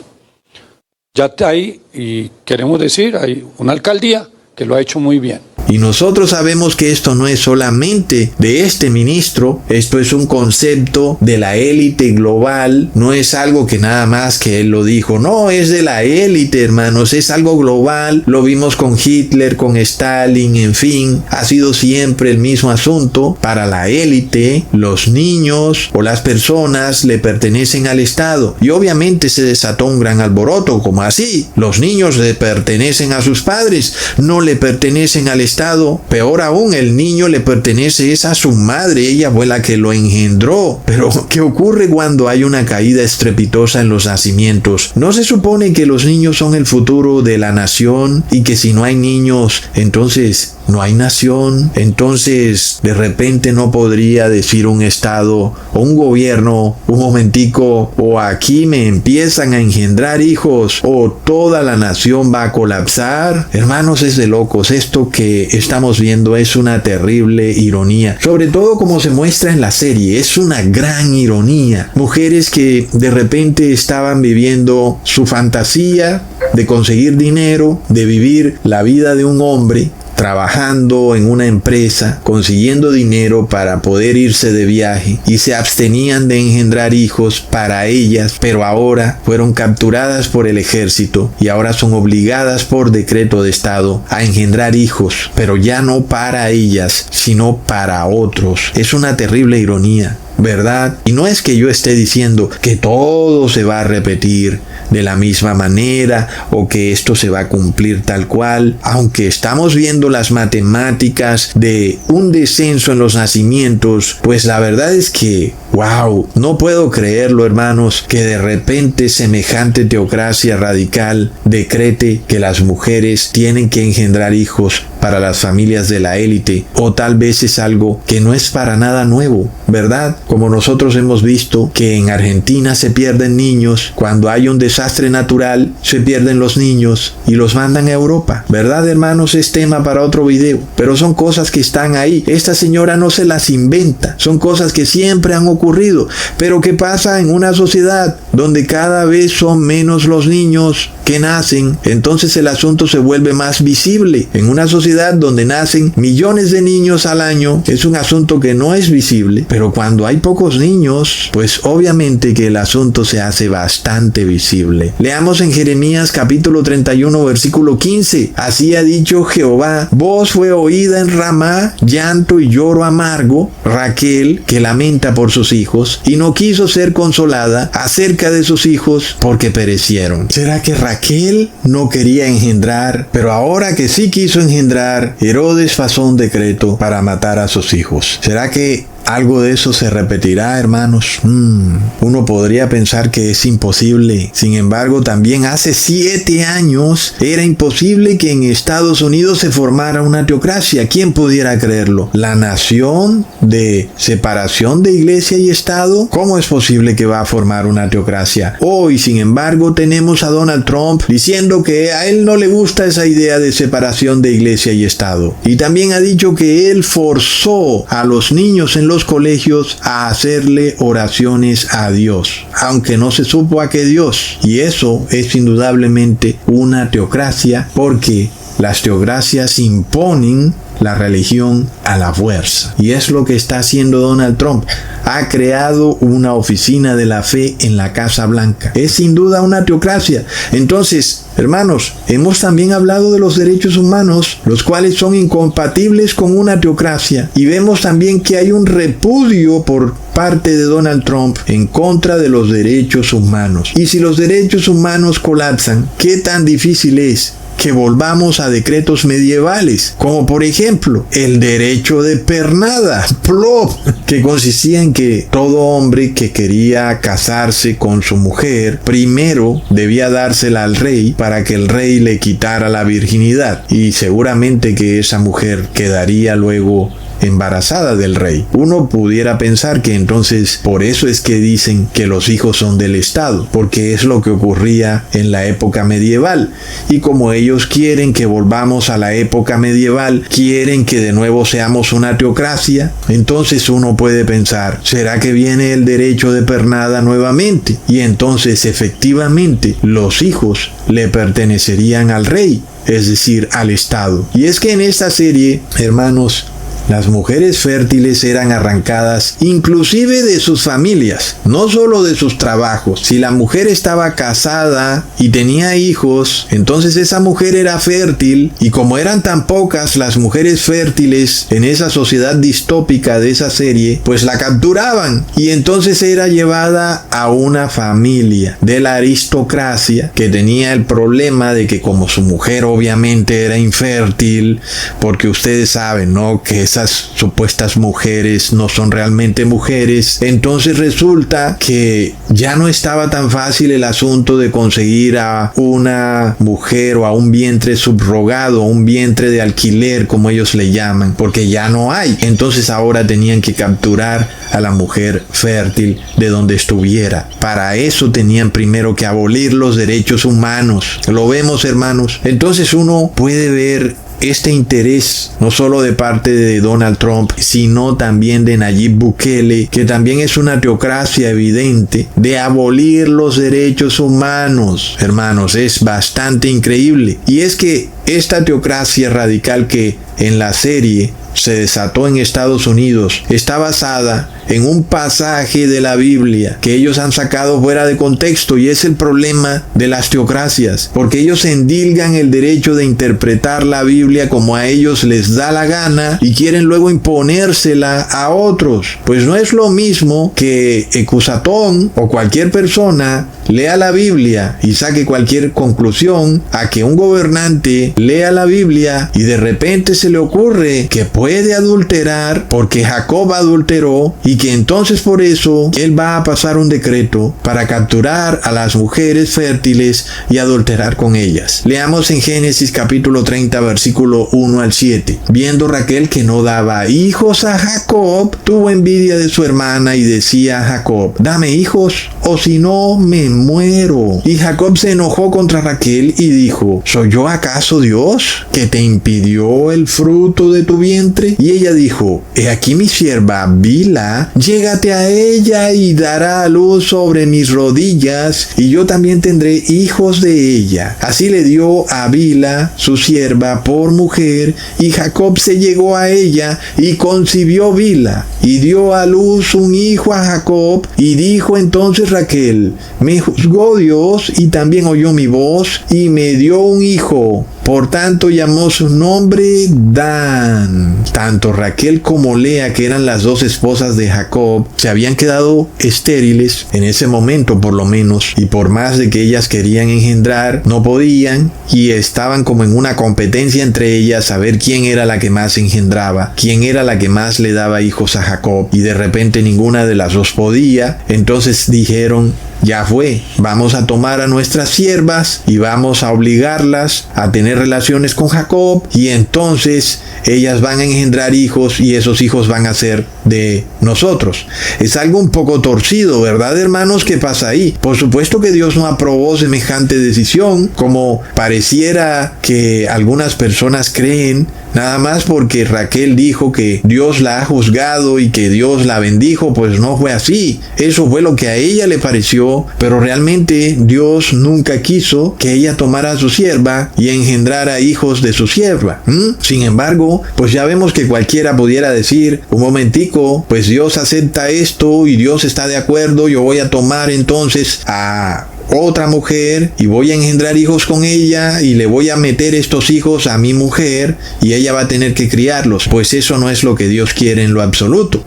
S1: Ya hay, y queremos decir, hay una alcaldía que lo ha hecho muy bien.
S8: Y nosotros sabemos que esto no es solamente de este ministro, esto es un concepto de la élite global, no es algo que nada más que él lo dijo, no, es de la élite, hermanos, es algo global, lo vimos con Hitler, con Stalin, en fin, ha sido siempre el mismo asunto. Para la élite, los niños o las personas le pertenecen al Estado, y obviamente se desató un gran alboroto, como así, los niños le pertenecen a sus padres, no le pertenecen al Estado. Peor aún, el niño le pertenece a su madre, ella fue la que lo engendró. Pero, ¿qué ocurre cuando hay una caída estrepitosa en los nacimientos? ¿No se supone que los niños son el futuro de la nación y que si no hay niños, entonces no hay nación? Entonces, de repente no podría decir un Estado o un gobierno, un momentico, o aquí me empiezan a engendrar hijos, o toda la nación va a colapsar. Hermanos, es de locos. Esto que estamos viendo es una terrible ironía, sobre todo como se muestra en la serie, es una gran ironía. Mujeres que de repente estaban viviendo su fantasía de conseguir dinero, de vivir la vida de un hombre, trabajando en una empresa, consiguiendo dinero para poder irse de viaje, y se abstenían de engendrar hijos para ellas, pero ahora fueron capturadas por el ejército y ahora son obligadas por decreto de Estado a engendrar hijos, pero ya no para ellas, sino para otros. Es una terrible ironía, ¿verdad? Y no es que yo esté diciendo que todo se va a repetir de la misma manera o que esto se va a cumplir tal cual, aunque estamos viendo las matemáticas de un descenso en los nacimientos, pues la verdad es que, wow, no puedo creerlo, hermanos, que de repente semejante teocracia radical decrete que las mujeres tienen que engendrar hijos para las familias de la élite, o tal vez es algo que no es para nada nuevo, ¿verdad? Como nosotros hemos visto que en Argentina se pierden niños, cuando hay un desastre natural se pierden los niños y los mandan a Europa, ¿verdad, hermanos? Es tema para otro video, pero son cosas que están ahí. Esta señora no se las inventa, son cosas que siempre han ocurrido ocurrido. Pero ¿qué pasa en una sociedad donde cada vez son menos los niños que nacen? Entonces el asunto se vuelve más visible. En una sociedad donde nacen millones de niños al año, es un asunto que no es visible, pero cuando hay pocos niños, pues obviamente que el asunto se hace bastante visible. Leamos en Jeremías capítulo 31 versículo 15. Así ha dicho Jehová: voz fue oída en Ramá, llanto y lloro amargo, Raquel que lamenta por sus hijos y no quiso ser consolada acerca de sus hijos porque perecieron. ¿Será que Raquel no quería engendrar, pero ahora que sí quiso engendrar, Herodes pasó un decreto para matar a sus hijos? ¿Será que algo de eso se repetirá, hermanos? Uno podría pensar que es imposible. Sin embargo, también hace 7 años era imposible que en Estados Unidos se formara una teocracia. ¿Quién pudiera creerlo? La nación de separación de iglesia y Estado. ¿Cómo es posible que va a formar una teocracia? Hoy, sin embargo, tenemos a Donald Trump diciendo que a él no le gusta esa idea de separación de iglesia y Estado. Y también ha dicho que él forzó a los niños en los colegios a hacerle oraciones a Dios, aunque no se supo a qué Dios. Y eso es indudablemente una teocracia, porque las teocracias imponen la religión a la fuerza. Y es lo que está haciendo Donald Trump. Ha creado una oficina de la fe en la Casa Blanca. Es sin duda una teocracia. Entonces, hermanos, hemos también hablado de los derechos humanos, los cuales son incompatibles con una teocracia. Y vemos también que hay un repudio por parte de Donald Trump en contra de los derechos humanos. Y si los derechos humanos colapsan, ¿qué tan difícil es que volvamos a decretos medievales, como por ejemplo el derecho de pernada, plop, que consistía en que todo hombre que quería casarse con su mujer primero debía dársela al rey para que el rey le quitara la virginidad, y seguramente que esa mujer quedaría luego embarazada del rey. Uno pudiera pensar que entonces por eso es que dicen que los hijos son del Estado, porque es lo que ocurría en la época medieval. Y como ellos quieren que volvamos a la época medieval, quieren que de nuevo seamos una teocracia, entonces uno puede pensar, ¿será que viene el derecho de pernada nuevamente? Y entonces efectivamente los hijos le pertenecerían al rey, es decir, al Estado. Y es que en esta serie, hermanos, las mujeres fértiles eran arrancadas inclusive de sus familias, no solo de sus trabajos. Si la mujer estaba casada y tenía hijos, entonces esa mujer era fértil, y como eran tan pocas las mujeres fértiles en esa sociedad distópica de esa serie, pues la capturaban y entonces era llevada a una familia de la aristocracia que tenía el problema de que como su mujer obviamente era infértil, porque ustedes saben, ¿no?, que esas supuestas mujeres no son realmente mujeres, entonces resulta que ya no estaba tan fácil el asunto de conseguir a una mujer o a un vientre subrogado, un vientre de alquiler como ellos le llaman, porque ya no hay. Entonces ahora tenían que capturar a la mujer fértil de donde estuviera. Para eso tenían primero que abolir los derechos humanos. Lo vemos, hermanos. Entonces uno puede ver este interés no solo de parte de Donald Trump, sino también de Nayib Bukele, que también es una teocracia evidente, de abolir los derechos humanos. Hermanos, es bastante increíble. Y es que esta teocracia radical que en la serie se desató en Estados Unidos está basada en un pasaje de la Biblia que ellos han sacado fuera de contexto, y es el problema de las teocracias, porque ellos endilgan el derecho de interpretar la Biblia como a ellos les da la gana y quieren luego imponérsela a otros. Pues no es lo mismo que Ecusatón o cualquier persona lea la Biblia y saque cualquier conclusión a que un gobernante lea la Biblia y de repente se le ocurre que puede adulterar porque Jacob adulteró, y que entonces por eso él va a pasar un decreto para capturar a las mujeres fértiles y adulterar con ellas. Leamos en Génesis capítulo 30 versículo 1 al 7. Viendo Raquel que no daba hijos a Jacob, tuvo envidia de su hermana y decía a Jacob: dame hijos. o si no me muero. Y Jacob se enojó contra Raquel y dijo: ¿soy yo acaso Dios que te impidió el fruto de tu vientre? Y ella dijo: he aquí mi sierva Bilha, llégate a ella y dará a luz sobre mis rodillas, y yo también tendré hijos de ella. Así le dio a Bilha, su sierva, por mujer, y Jacob se llegó a ella y concibió Bilha, y dio a luz un hijo a Jacob. Y dijo entonces Raquel: me juzgó Dios y también oyó mi voz y me dio un hijo. Por tanto llamó su nombre Dan. Tanto Raquel como Lea, que eran las dos esposas de Jacob, se habían quedado estériles en ese momento por lo menos, y por más de que ellas querían engendrar, no podían, y estaban como en una competencia entre ellas a ver quién era la que más engendraba, quién era la que más le daba hijos a Jacob, y de repente ninguna de las dos podía. Entonces dijeron: ya fue, vamos a tomar a nuestras siervas y vamos a obligarlas a tener relaciones con Jacob, y entonces ellas van a engendrar hijos y esos hijos van a ser de nosotros. Es algo un poco torcido, ¿verdad, hermanos? ¿Qué pasa ahí? Por supuesto que Dios no aprobó semejante decisión, como pareciera que algunas personas creen, nada más porque Raquel dijo que Dios la ha juzgado y que Dios la bendijo. Pues no fue así. Eso fue lo que a ella le pareció, pero realmente Dios nunca quiso que ella tomara a su sierva y engendrara hijos de su sierva. Sin embargo, pues ya vemos que cualquiera pudiera decir: un momentico, pues Dios acepta esto y Dios está de acuerdo, yo voy a tomar entonces a otra mujer y voy a engendrar hijos con ella y le voy a meter estos hijos a mi mujer y ella va a tener que criarlos. Pues eso no es lo que Dios quiere en lo absoluto.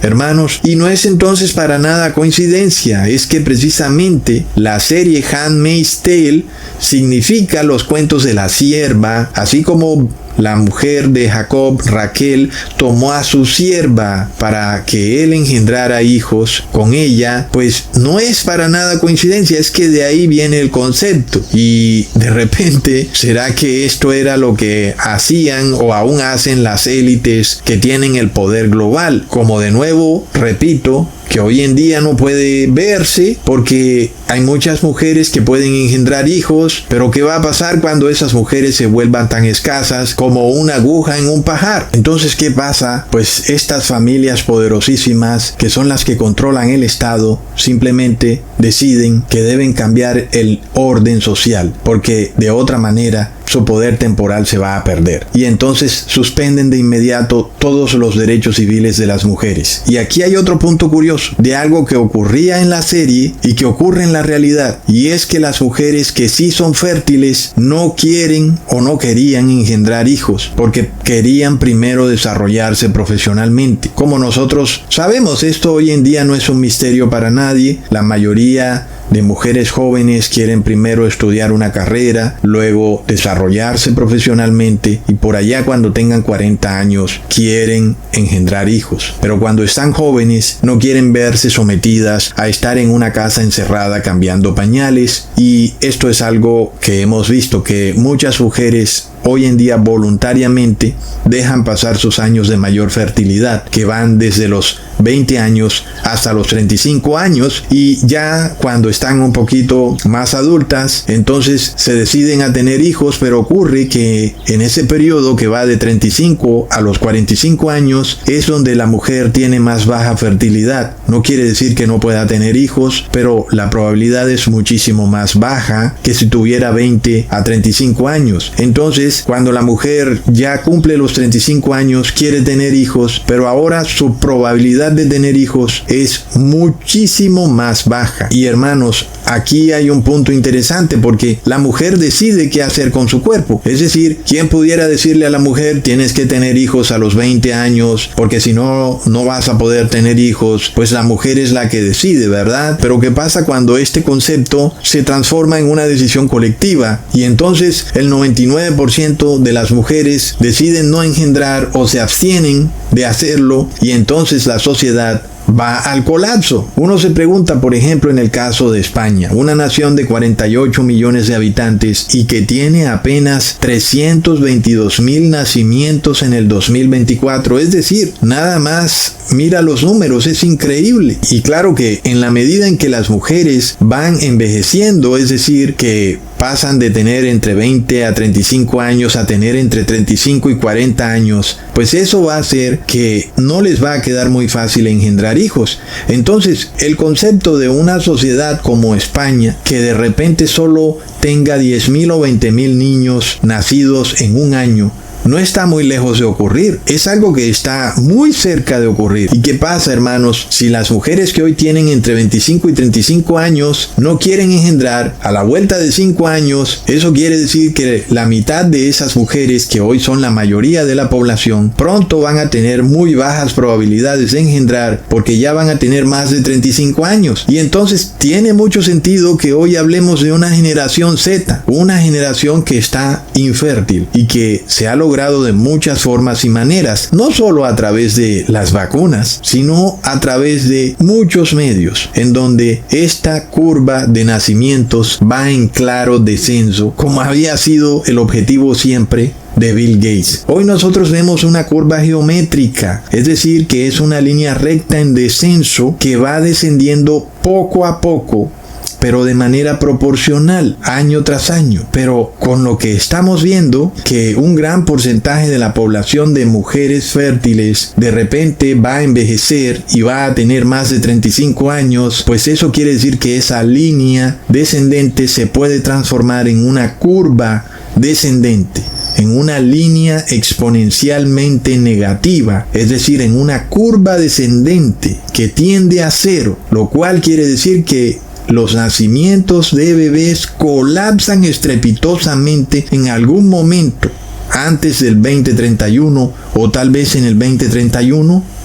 S8: Hermanos, y no es entonces para nada coincidencia, es que precisamente la serie Handmaid's Tale significa los cuentos de la sierva, así como la mujer de Jacob, Raquel, tomó a su sierva para que él engendrara hijos con ella. Pues no es para nada coincidencia, es que de ahí viene el concepto. Y de repente, ¿será que esto era lo que hacían o aún hacen las élites que tienen el poder global? Como de nuevo, repito, que hoy en día no puede verse porque hay muchas mujeres que pueden engendrar hijos, pero ¿qué va a pasar cuando esas mujeres se vuelvan tan escasas como una aguja en un pajar? Entonces, ¿qué pasa? Pues estas familias poderosísimas, que son las que controlan el Estado, simplemente deciden que deben cambiar el orden social, porque de otra manera su poder temporal se va a perder. Y entonces suspenden de inmediato todos los derechos civiles de las mujeres. Y aquí hay otro punto curioso de algo que ocurría en la serie y que ocurre en la realidad, y es que las mujeres que sí son fértiles no quieren o no querían engendrar hijos porque querían primero desarrollarse profesionalmente. Como nosotros sabemos, esto hoy en día no es un misterio para nadie. La mayoría de mujeres jóvenes quieren primero estudiar una carrera, luego desarrollarse profesionalmente, y por allá cuando tengan 40 años quieren engendrar hijos. Pero cuando están jóvenes no quieren verse sometidas a estar en una casa encerrada cambiando pañales, y esto es algo que hemos visto, que muchas mujeres hoy en día voluntariamente dejan pasar sus años de mayor fertilidad, que van desde los 20 años hasta los 35 años, y ya cuando están un poquito más adultas, entonces se deciden a tener hijos. Pero ocurre que en ese periodo que va de 35 a los 45 años es donde la mujer tiene más baja fertilidad. No quiere decir que no pueda tener hijos, pero la probabilidad es muchísimo más baja que si tuviera 20 a 35 años. Entonces, cuando la mujer ya cumple los 35 años, quiere tener hijos, pero ahora su probabilidad de tener hijos es muchísimo más baja. Y hermanos, aquí hay un punto interesante, porque la mujer decide qué hacer con su cuerpo. Es decir, ¿quién pudiera decirle a la mujer: tienes que tener hijos a los 20 años porque si no, no vas a poder tener hijos? Pues la mujer es la que decide, ¿verdad? Pero ¿qué pasa cuando este concepto se transforma en una decisión colectiva? Y entonces el 99% de las mujeres deciden no engendrar o se abstienen de hacerlo, y entonces la sociedad va al colapso. Uno se pregunta, por ejemplo, en el caso de España, una nación de 48 millones de habitantes y que tiene apenas 322,000 nacimientos en el 2024. Es decir, nada más mira los números, es increíble. Y claro que en la medida en que las mujeres van envejeciendo, es decir, que pasan de tener entre 20 a 35 años a tener entre 35 y 40 años, pues eso va a hacer que no les va a quedar muy fácil engendrar hijos. Entonces, el concepto de una sociedad como España, que de repente solo tenga 10,000 o 20,000 niños nacidos en un año, no está muy lejos de ocurrir, es algo que está muy cerca de ocurrir. ¿Y qué pasa, hermanos? Si las mujeres que hoy tienen entre 25 y 35 años no quieren engendrar, a la vuelta de 5 años, eso quiere decir que la mitad de esas mujeres, que hoy son la mayoría de la población, pronto van a tener muy bajas probabilidades de engendrar porque ya van a tener más de 35 años. Y entonces tiene mucho sentido que hoy hablemos de una generación Z, una generación que está infértil y que se ha logrado de muchas formas y maneras, no solo a través de las vacunas, sino a través de muchos medios, en donde esta curva de nacimientos va en claro descenso, como había sido el objetivo siempre de Bill Gates. Hoy nosotros vemos una curva geométrica, es decir, que es una línea recta en descenso que va descendiendo poco a poco, pero de manera proporcional, año tras año. Pero con lo que estamos viendo, que un gran porcentaje de la población de mujeres fértiles de repente va a envejecer y va a tener más de 35 años, pues eso quiere decir que esa línea descendente se puede transformar en una curva descendente, en una línea exponencialmente negativa, es decir, en una curva descendente que tiende a cero, lo cual quiere decir que los nacimientos de bebés colapsan estrepitosamente en algún momento antes del 2031 o tal vez en el 2031.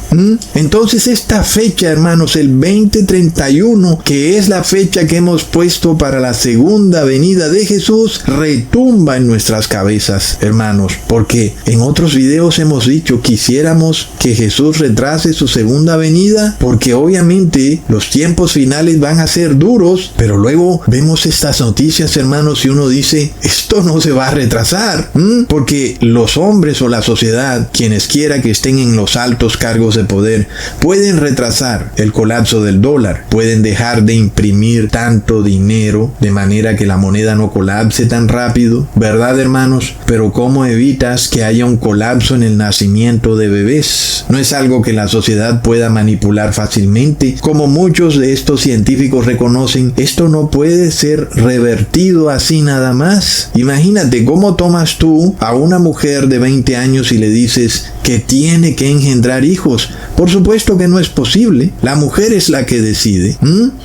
S8: Entonces esta fecha, hermanos, el 2031, que es la fecha que hemos puesto para la segunda venida de Jesús, retumba en nuestras cabezas, hermanos, porque en otros videos hemos dicho, quisiéramos que Jesús retrase su segunda venida, porque obviamente los tiempos finales van a ser duros, pero luego vemos estas noticias, hermanos, y uno dice, esto no se va a retrasar, porque los hombres o la sociedad, quienes quiera que estén en los altos cargos de poder, pueden retrasar el colapso del dólar, pueden dejar de imprimir tanto dinero de manera que la moneda no colapse tan rápido, ¿verdad, hermanos? Pero ¿cómo evitas que haya un colapso en el nacimiento de bebés? No es algo que la sociedad pueda manipular fácilmente. Como muchos de estos científicos reconocen, esto no puede ser revertido así nada más. Imagínate cómo tomas tú a una mujer de 20 años y le dices que tiene que engendrar hijos. Por supuesto que no es posible. La mujer es la que decide.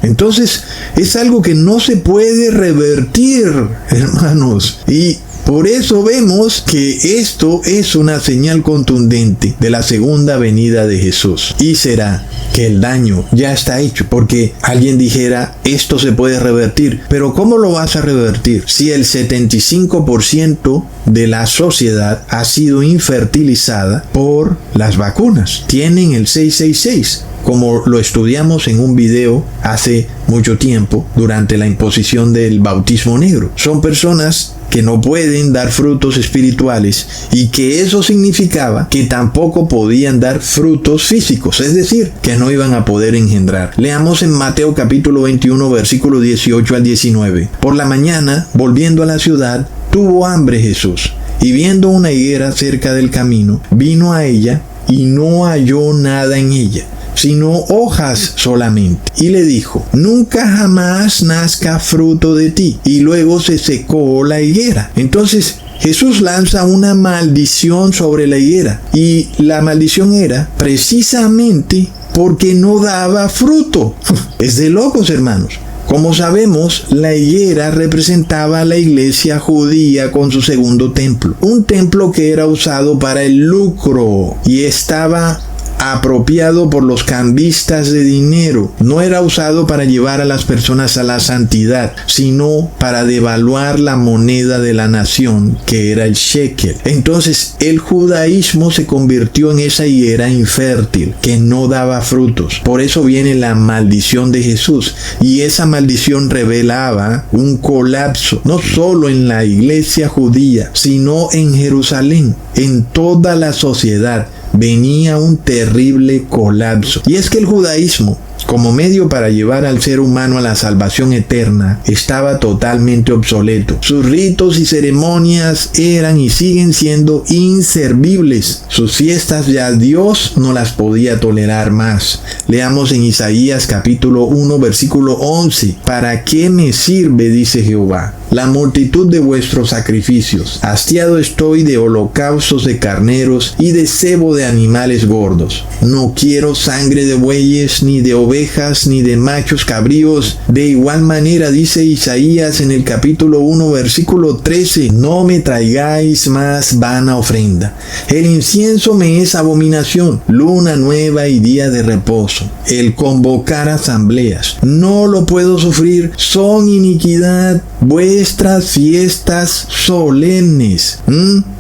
S8: Entonces es algo que no se puede revertir, hermanos. Y por eso vemos que esto es una señal contundente de la segunda venida de Jesús. Y será que el daño ya está hecho. Porque alguien dijera, esto se puede revertir. Pero ¿cómo lo vas a revertir? Si el 75% de la sociedad ha sido infertilizada por las vacunas. Tienen el 666. Como lo estudiamos en un video hace mucho tiempo durante la imposición del bautismo negro. Son personas que no pueden dar frutos espirituales y que eso significaba que tampoco podían dar frutos físicos, es decir, que no iban a poder engendrar. Leamos en Mateo capítulo 21 versículo 18 al 19. Por la mañana, volviendo a la ciudad, tuvo hambre Jesús, y viendo una higuera cerca del camino, vino a ella y no halló nada en ella, sino hojas solamente. Y le dijo, nunca jamás nazca fruto de ti. Y luego se secó la higuera. Entonces Jesús lanza una maldición sobre la higuera. Y la maldición era precisamente porque no daba fruto. Es de locos, hermanos. Como sabemos, la higuera representaba a la iglesia judía con su segundo templo. Un templo que era usado para el lucro y estaba apropiado por los cambistas de dinero. No era usado para llevar a las personas a la santidad, sino para devaluar la moneda de la nación, que era el shekel. Entonces el judaísmo se convirtió en esa higuera infértil que no daba frutos. Por eso viene la maldición de Jesús, y esa maldición revelaba un colapso, no solo en la iglesia judía, sino en Jerusalén, en toda la sociedad. Venía un terrible colapso. Y es que el judaísmo, como medio para llevar al ser humano a la salvación eterna, estaba totalmente obsoleto. Sus ritos y ceremonias eran y siguen siendo inservibles. Sus fiestas ya Dios no las podía tolerar más. Leamos en Isaías capítulo 1 versículo 11. ¿Para qué me sirve, dice Jehová, la multitud de vuestros sacrificios? Hastiado estoy de holocaustos de carneros y de cebo de animales gordos. No quiero sangre de bueyes, ni de ovejas, ni de machos cabríos. De igual manera dice Isaías en el capítulo 1 versículo 13, no me traigáis más vana ofrenda. El incienso me es abominación, luna nueva y día de reposo. El convocar asambleas, no lo puedo sufrir, son iniquidad vuestras fiestas solemnes.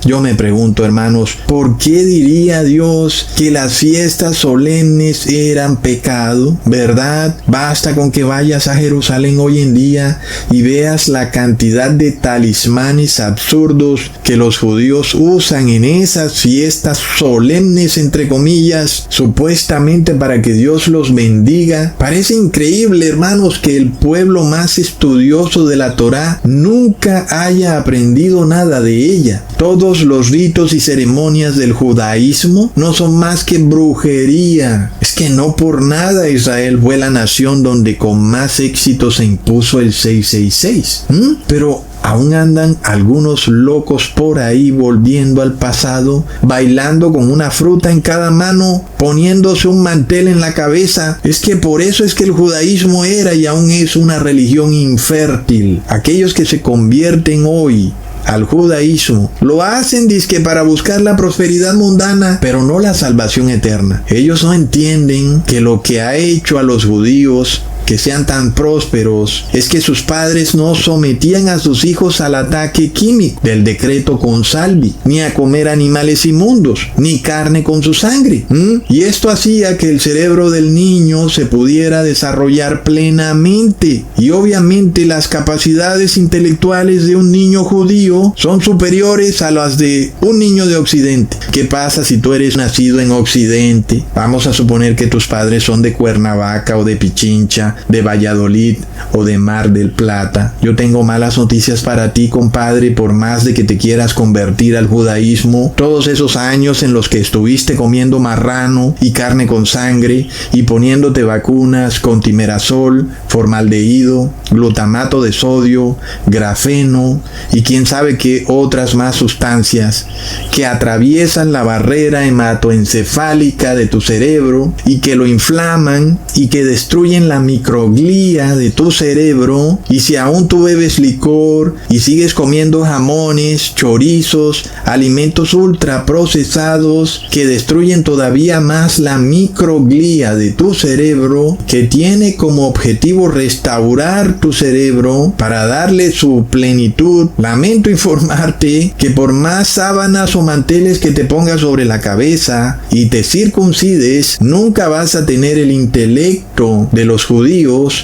S8: Yo me pregunto, hermanos, ¿por qué diría Dios que las fiestas solemnes eran pecado? ¿Verdad? Basta con que vayas a Jerusalén hoy en día y veas la cantidad de talismanes absurdos que los judíos usan en esas fiestas solemnes, entre comillas, supuestamente para que Dios los bendiga. Parece increíble, hermanos, que el pueblo más estudioso de la Torá nunca haya aprendido nada de ella. Todos los ritos y ceremonias del judaísmo no son más que brujería. Es que no por nada Israel fue la nación donde con más éxito se impuso el 666. Pero aún andan algunos locos por ahí volviendo al pasado, bailando con una fruta en cada mano, poniéndose un mantel en la cabeza. Es que por eso es que el judaísmo era y aún es una religión infértil. Aquellos que se convierten hoy al judaísmo lo hacen dizque para buscar la prosperidad mundana, pero no la salvación eterna. Ellos no entienden que lo que ha hecho a los judíos que sean tan prósperos es que sus padres no sometían a sus hijos al ataque químico del decreto Consalvi, ni a comer animales inmundos, ni carne con su sangre. Y esto hacía que el cerebro del niño se pudiera desarrollar plenamente. Y obviamente las capacidades intelectuales de un niño judío son superiores a las de un niño de Occidente. ¿Qué pasa si tú eres nacido en Occidente? Vamos a suponer que tus padres son de Cuernavaca o de Pichincha, de Valladolid o de Mar del Plata. Yo tengo malas noticias para ti, compadre. Por más de que te quieras convertir al judaísmo, todos esos años en los que estuviste comiendo marrano y carne con sangre y poniéndote vacunas con timerasol, formaldehído, glutamato de sodio, grafeno y quién sabe qué otras más sustancias que atraviesan la barrera hematoencefálica de tu cerebro y que lo inflaman y que destruyen la microglía de tu cerebro. Y si aún tú bebes licor y sigues comiendo jamones, chorizos, alimentos ultraprocesados que destruyen todavía más la microglía de tu cerebro, que tiene como objetivo restaurar tu cerebro para darle su plenitud, lamento informarte que por más sábanas o manteles que te pongas sobre la cabeza y te circuncides, nunca vas a tener el intelecto de los judíos,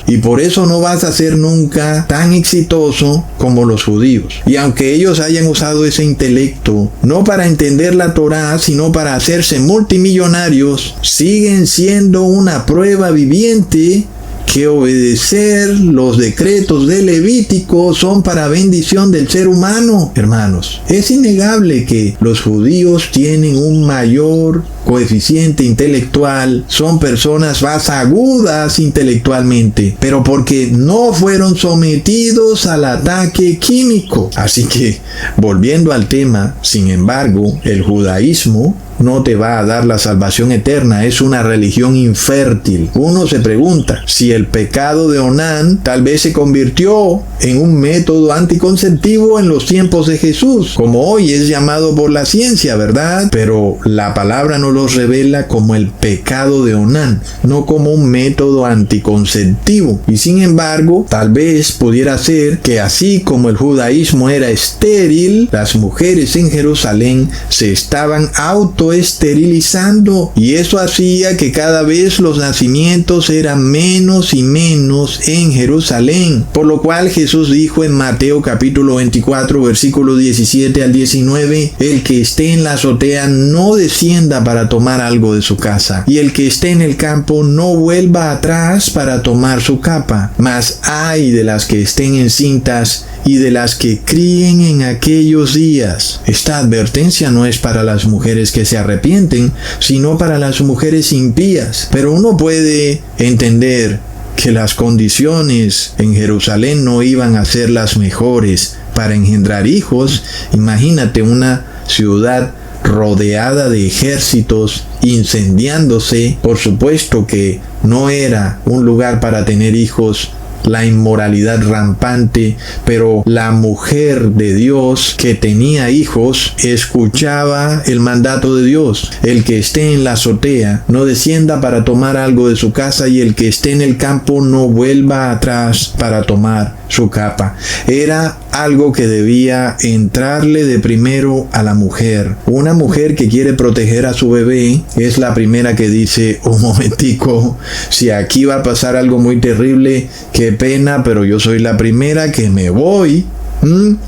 S8: y por eso no vas a ser nunca tan exitoso como los judíos. Y aunque ellos hayan usado ese intelecto no para entender la Torá, sino para hacerse multimillonarios, siguen siendo una prueba viviente que obedecer los decretos de Levítico son para bendición del ser humano. Hermanos, es innegable que los judíos tienen un mayor coeficiente intelectual, son personas más agudas intelectualmente, pero porque no fueron sometidos al ataque químico. Así que, volviendo al tema, sin embargo, el judaísmo no te va a dar la salvación eterna, es una religión infértil. Uno se pregunta si el pecado de Onán tal vez se convirtió en un método anticonceptivo en los tiempos de Jesús, como hoy es llamado por la ciencia, ¿verdad? Pero la palabra nos lo revela como el pecado de Onán, no como un método anticonceptivo. Y sin embargo, tal vez pudiera ser que así como el judaísmo era estéril, las mujeres en Jerusalén se estaban autoesterilizando, y eso hacía que cada vez los nacimientos eran menos y menos en Jerusalén, por lo cual Jesús dijo en Mateo capítulo 24 versículos 17 al 19: el que esté en la azotea no descienda para tomar algo de su casa, y el que esté en el campo no vuelva atrás para tomar su capa. Mas ay de las que estén encintas y de las que críen en aquellos días. Esta advertencia no es para las mujeres que se arrepienten, sino para las mujeres impías. Pero uno puede entender que las condiciones en Jerusalén no iban a ser las mejores para engendrar hijos. Imagínate una ciudad rodeada de ejércitos incendiándose. Por supuesto que no era un lugar para tener hijos, la inmoralidad rampante, pero la mujer de Dios que tenía hijos escuchaba el mandato de Dios: el que esté en la azotea no descienda para tomar algo de su casa, y el que esté en el campo no vuelva atrás para tomar su capa. Era algo que debía entrarle de primero a la mujer. Una mujer que quiere proteger a su bebé es la primera que dice: un momentico, si aquí va a pasar algo muy terrible, qué pena, pero yo soy la primera que me voy.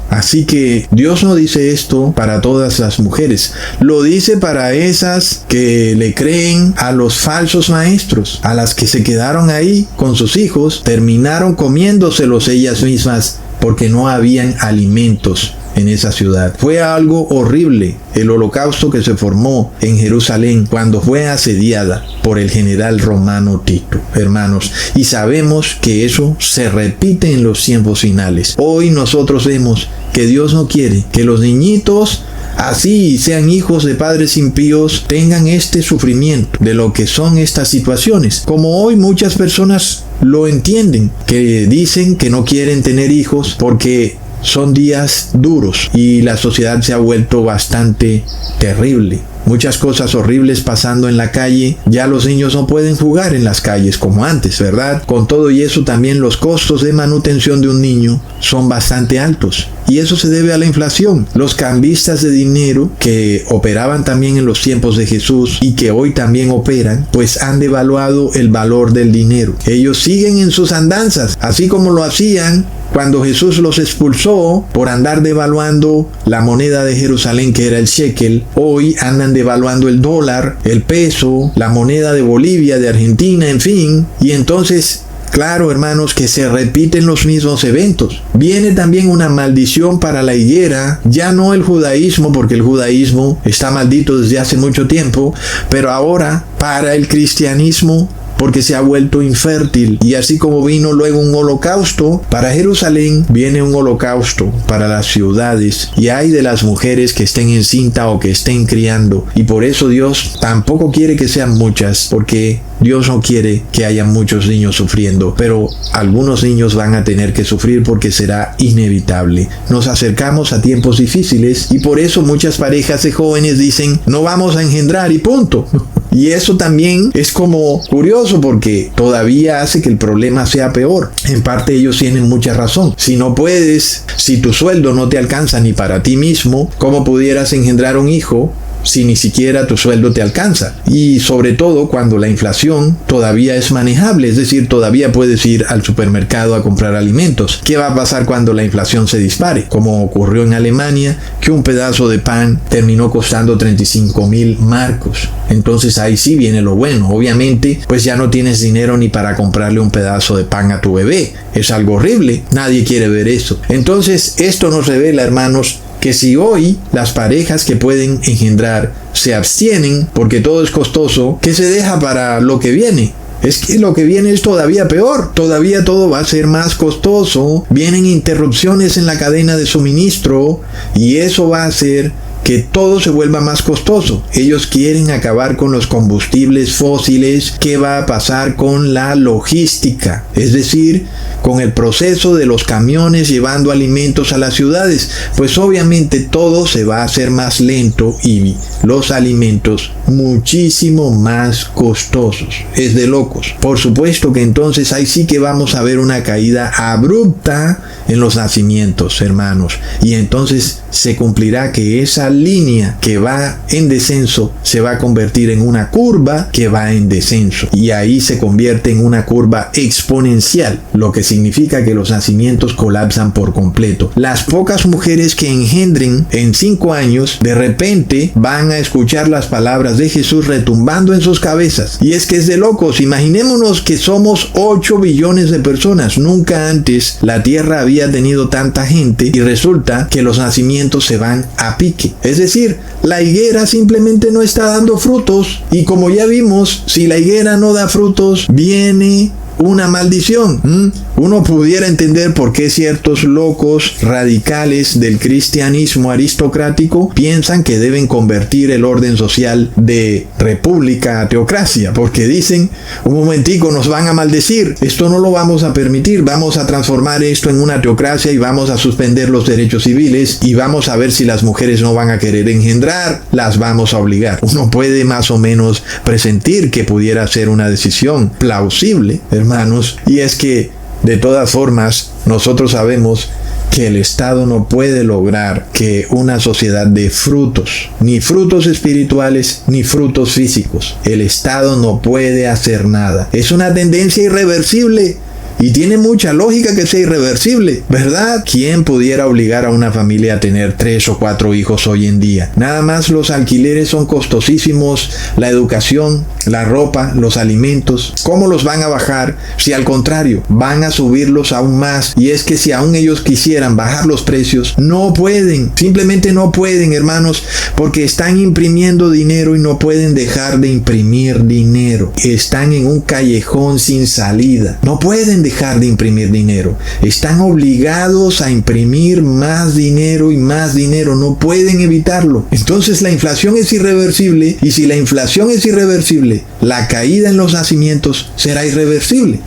S8: Así que Dios no dice esto para todas las mujeres, lo dice para esas que le creen a los falsos maestros, a las que se quedaron ahí con sus hijos, terminaron comiéndoselos ellas mismas porque no habían alimentos en esa ciudad. Fue algo horrible el holocausto que se formó en Jerusalén cuando fue asediada por el general romano Tito, hermanos, y sabemos que eso se repite en los tiempos finales. Hoy nosotros vemos que Dios no quiere que los niñitos, así sean hijos de padres impíos, tengan este sufrimiento de lo que son estas situaciones, como hoy muchas personas lo entienden, que dicen que no quieren tener hijos porque son días duros y la sociedad se ha vuelto bastante terrible. Muchas cosas horribles pasando en la calle. Ya los niños no pueden jugar en las calles como antes, ¿verdad? Con todo y eso, también los costos de manutención de un niño son bastante altos. Y eso se debe a la inflación. Los cambistas de dinero que operaban también en los tiempos de Jesús y que hoy también operan, pues han devaluado el valor del dinero. Ellos siguen en sus andanzas, así como lo hacían cuando Jesús los expulsó por andar devaluando la moneda de Jerusalén, que era el shekel. Hoy andan devaluando el dólar, el peso, la moneda de Bolivia, de Argentina, en fin. Y entonces, claro, hermanos, que se repiten los mismos eventos. Viene también una maldición para la higuera, ya no el judaísmo, porque el judaísmo está maldito desde hace mucho tiempo, pero ahora para el cristianismo, porque se ha vuelto infértil. Y así como vino luego un holocausto para Jerusalén, viene un holocausto para las ciudades. Y hay de las mujeres que estén encinta o que estén criando. Y por eso Dios tampoco quiere que sean muchas, porque Dios no quiere que haya muchos niños sufriendo. Pero algunos niños van a tener que sufrir porque será inevitable. Nos acercamos a tiempos difíciles y por eso muchas parejas de jóvenes dicen: no vamos a engendrar y punto. Y eso también es como curioso, porque todavía hace que el problema sea peor. En parte ellos tienen mucha razón. Si no puedes, si tu sueldo no te alcanza ni para ti mismo, ¿cómo pudieras engendrar un hijo si ni siquiera tu sueldo te alcanza? Y sobre todo cuando la inflación todavía es manejable, es decir, todavía puedes ir al supermercado a comprar alimentos. ¿Qué va a pasar cuando la inflación se dispare? Como ocurrió en Alemania, que un pedazo de pan terminó costando 35.000 marcos. Entonces ahí sí viene lo bueno. Obviamente, pues ya no tienes dinero ni para comprarle un pedazo de pan a tu bebé. Es algo horrible. Nadie quiere ver eso. Entonces, esto nos revela, hermanos, que si hoy las parejas que pueden engendrar se abstienen porque todo es costoso, ¿qué se deja para lo que viene? Es que lo que viene es todavía peor, todavía todo va a ser más costoso, vienen interrupciones en la cadena de suministro y eso va a hacer que todo se vuelva más costoso. Ellos quieren acabar con los combustibles fósiles. ¿Qué va a pasar con la logística? Es decir, con el proceso de los camiones llevando alimentos a las ciudades. Pues obviamente todo se va a hacer más lento y los alimentos muchísimo más costosos. Es de locos. Por supuesto que entonces ahí sí que vamos a ver una caída abrupta en los nacimientos, hermanos. Y entonces se cumplirá que esa línea que va en descenso se va a convertir en una curva que va en descenso. Y ahí se convierte en una curva exponencial, lo que significa que los nacimientos colapsan por completo. Las pocas mujeres que engendren en 5 años, de repente van a escuchar las palabras de Jesús retumbando en sus cabezas. Y es que es de locos. Imaginémonos que somos 8 billones de personas. Nunca antes la tierra había tenido tanta gente y resulta que los nacimientos se van a pique. Es decir, la higuera simplemente no está dando frutos, y como ya vimos, si la higuera no da frutos, viene una maldición. Uno pudiera entender por qué ciertos locos radicales del cristianismo aristocrático piensan que deben convertir el orden social de república a teocracia, porque dicen, un momentico, nos van a maldecir, esto no lo vamos a permitir, vamos a transformar esto en una teocracia y vamos a suspender los derechos civiles y vamos a ver si las mujeres no van a querer engendrar, las vamos a obligar. Uno puede más o menos presentir que pudiera ser una decisión plausible, hermanos, y es que de todas formas, nosotros sabemos que el Estado no puede lograr que una sociedad dé frutos, ni frutos espirituales, ni frutos físicos. El Estado no puede hacer nada. Es una tendencia irreversible. Y tiene mucha lógica que sea irreversible, ¿verdad? ¿Quién pudiera obligar a una familia a tener 3 o 4 hijos hoy en día? Nada más los alquileres son costosísimos, la educación, la ropa, los alimentos. ¿Cómo los van a bajar si al contrario van a subirlos aún más? Y es que si aún ellos quisieran bajar los precios, no pueden, simplemente no pueden, hermanos, porque están imprimiendo dinero y no pueden dejar de imprimir dinero. Están en un callejón sin salida. No pueden dejar de imprimir dinero. Están obligados a imprimir más dinero y más dinero. No pueden evitarlo. Entonces la inflación es irreversible, y si la inflación es irreversible, la caída en los nacimientos será irreversible.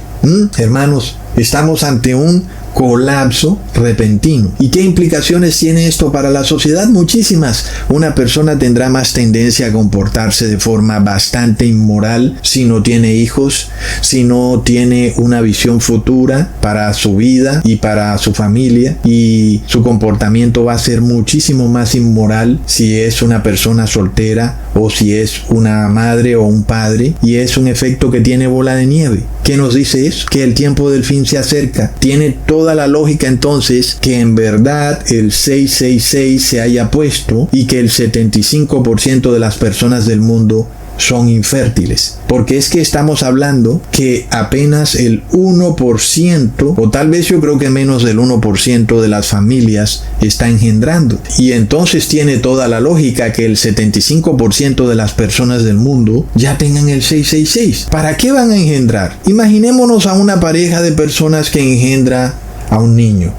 S8: Hermanos, estamos ante un colapso repentino. ¿Y qué implicaciones tiene esto para la sociedad? Muchísimas. Una persona tendrá más tendencia a comportarse de forma bastante inmoral si no tiene hijos, si no tiene una visión futura para su vida y para su familia, y su comportamiento va a ser muchísimo más inmoral si es una persona soltera o si es una madre o un padre, y es un efecto que tiene bola de nieve. ¿Qué nos dice eso? Que el tiempo del fin se acerca. Tiene toda la lógica entonces que en verdad el 666 se haya puesto y que el 75% de las personas del mundo son infértiles, porque es que estamos hablando que apenas el 1%, o tal vez yo creo que menos del 1% de las familias está engendrando, y entonces tiene toda la lógica que el 75% de las personas del mundo ya tengan el 666. ¿Para qué van a engendrar? Imaginémonos a una pareja de personas que engendra a un niño.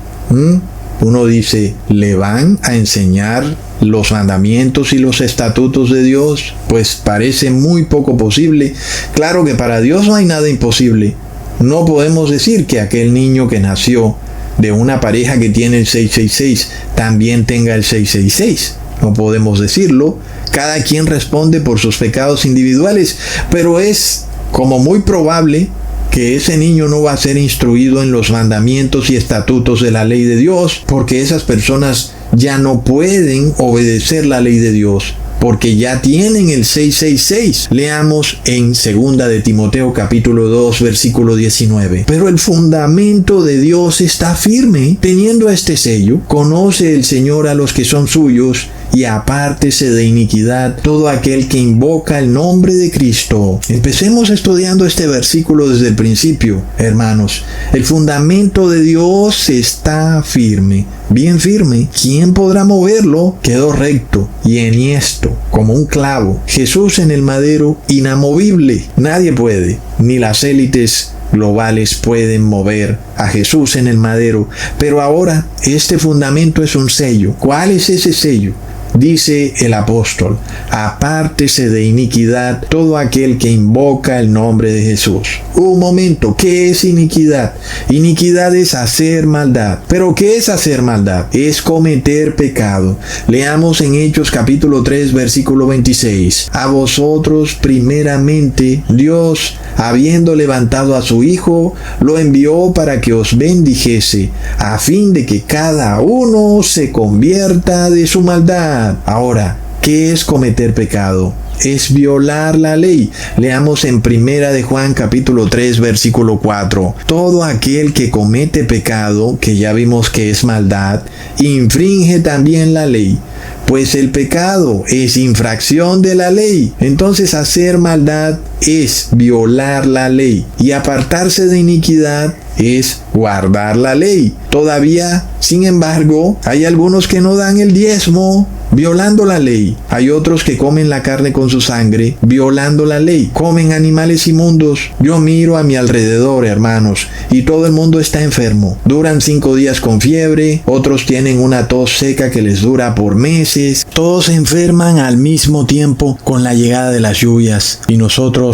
S8: Uno dice, ¿le van a enseñar los mandamientos y los estatutos de Dios? Pues parece muy poco posible. Claro que para Dios no hay nada imposible. No podemos decir que aquel niño que nació de una pareja que tiene el 666 también tenga el 666. No podemos decirlo. Cada quien responde por sus pecados individuales, pero es como muy probable que ese niño no va a ser instruido en los mandamientos y estatutos de la ley de Dios, porque esas personas ya no pueden obedecer la ley de Dios, porque ya tienen el 666. Leamos en 2 de Timoteo capítulo 2 versículo 19. Pero el fundamento de Dios está firme. Teniendo este sello, conoce el Señor a los que son suyos, y apártese de iniquidad todo aquel que invoca el nombre de Cristo. Empecemos estudiando este versículo desde el principio, hermanos. El fundamento de Dios está firme, bien firme. ¿Quién podrá moverlo? Quedó recto y enhiesto como un clavo. Jesús en el madero, inamovible. Nadie puede, ni las élites globales pueden mover a Jesús en el madero. Pero ahora este fundamento es un sello. ¿Cuál es ese sello? Dice el apóstol: apártese de iniquidad todo aquel que invoca el nombre de Jesús. Un momento, ¿qué es iniquidad? Iniquidad es hacer maldad. ¿Pero qué es hacer maldad? Es cometer pecado. Leamos en Hechos capítulo 3, versículo 26. A vosotros primeramente Dios, habiendo levantado a su Hijo, lo envió para que os bendijese, a fin de que cada uno se convierta de su maldad. Ahora, ¿qué es cometer pecado? Es violar la ley. Leamos en Primera de Juan capítulo 3 versículo 4. Todo aquel que comete pecado, que ya vimos que es maldad, infringe también la ley, pues el pecado es infracción de la ley. Entonces hacer maldad es violar la ley, y apartarse de iniquidad es guardar la ley. Todavía, sin embargo, hay algunos que no dan el diezmo, violando la ley. Hay otros que comen la carne con su sangre, violando la ley. Comen animales inmundos. Yo miro a mi alrededor, hermanos, y todo el mundo está enfermo. Duran 5 días con fiebre, otros tienen una tos seca que les dura por meses. Todos se enferman al mismo tiempo con la llegada de las lluvias, y nosotros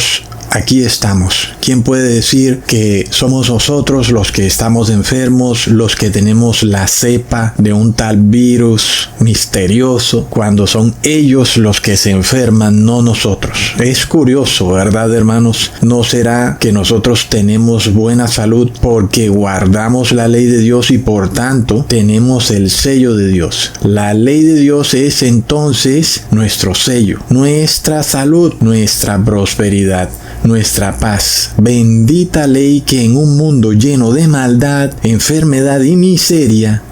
S8: aquí estamos. ¿Quién puede decir que somos nosotros los que estamos enfermos, los que tenemos la cepa de un tal virus misterioso, cuando son ellos los que se enferman, no nosotros? Es curioso, ¿verdad, hermanos? ¿No será que nosotros tenemos buena salud porque guardamos la ley de Dios y por tanto tenemos el sello de Dios? La ley de Dios es entonces nuestro sello, nuestra salud, nuestra prosperidad, nuestra paz. Bendita ley que en un mundo lleno de maldad, enfermedad y miseria,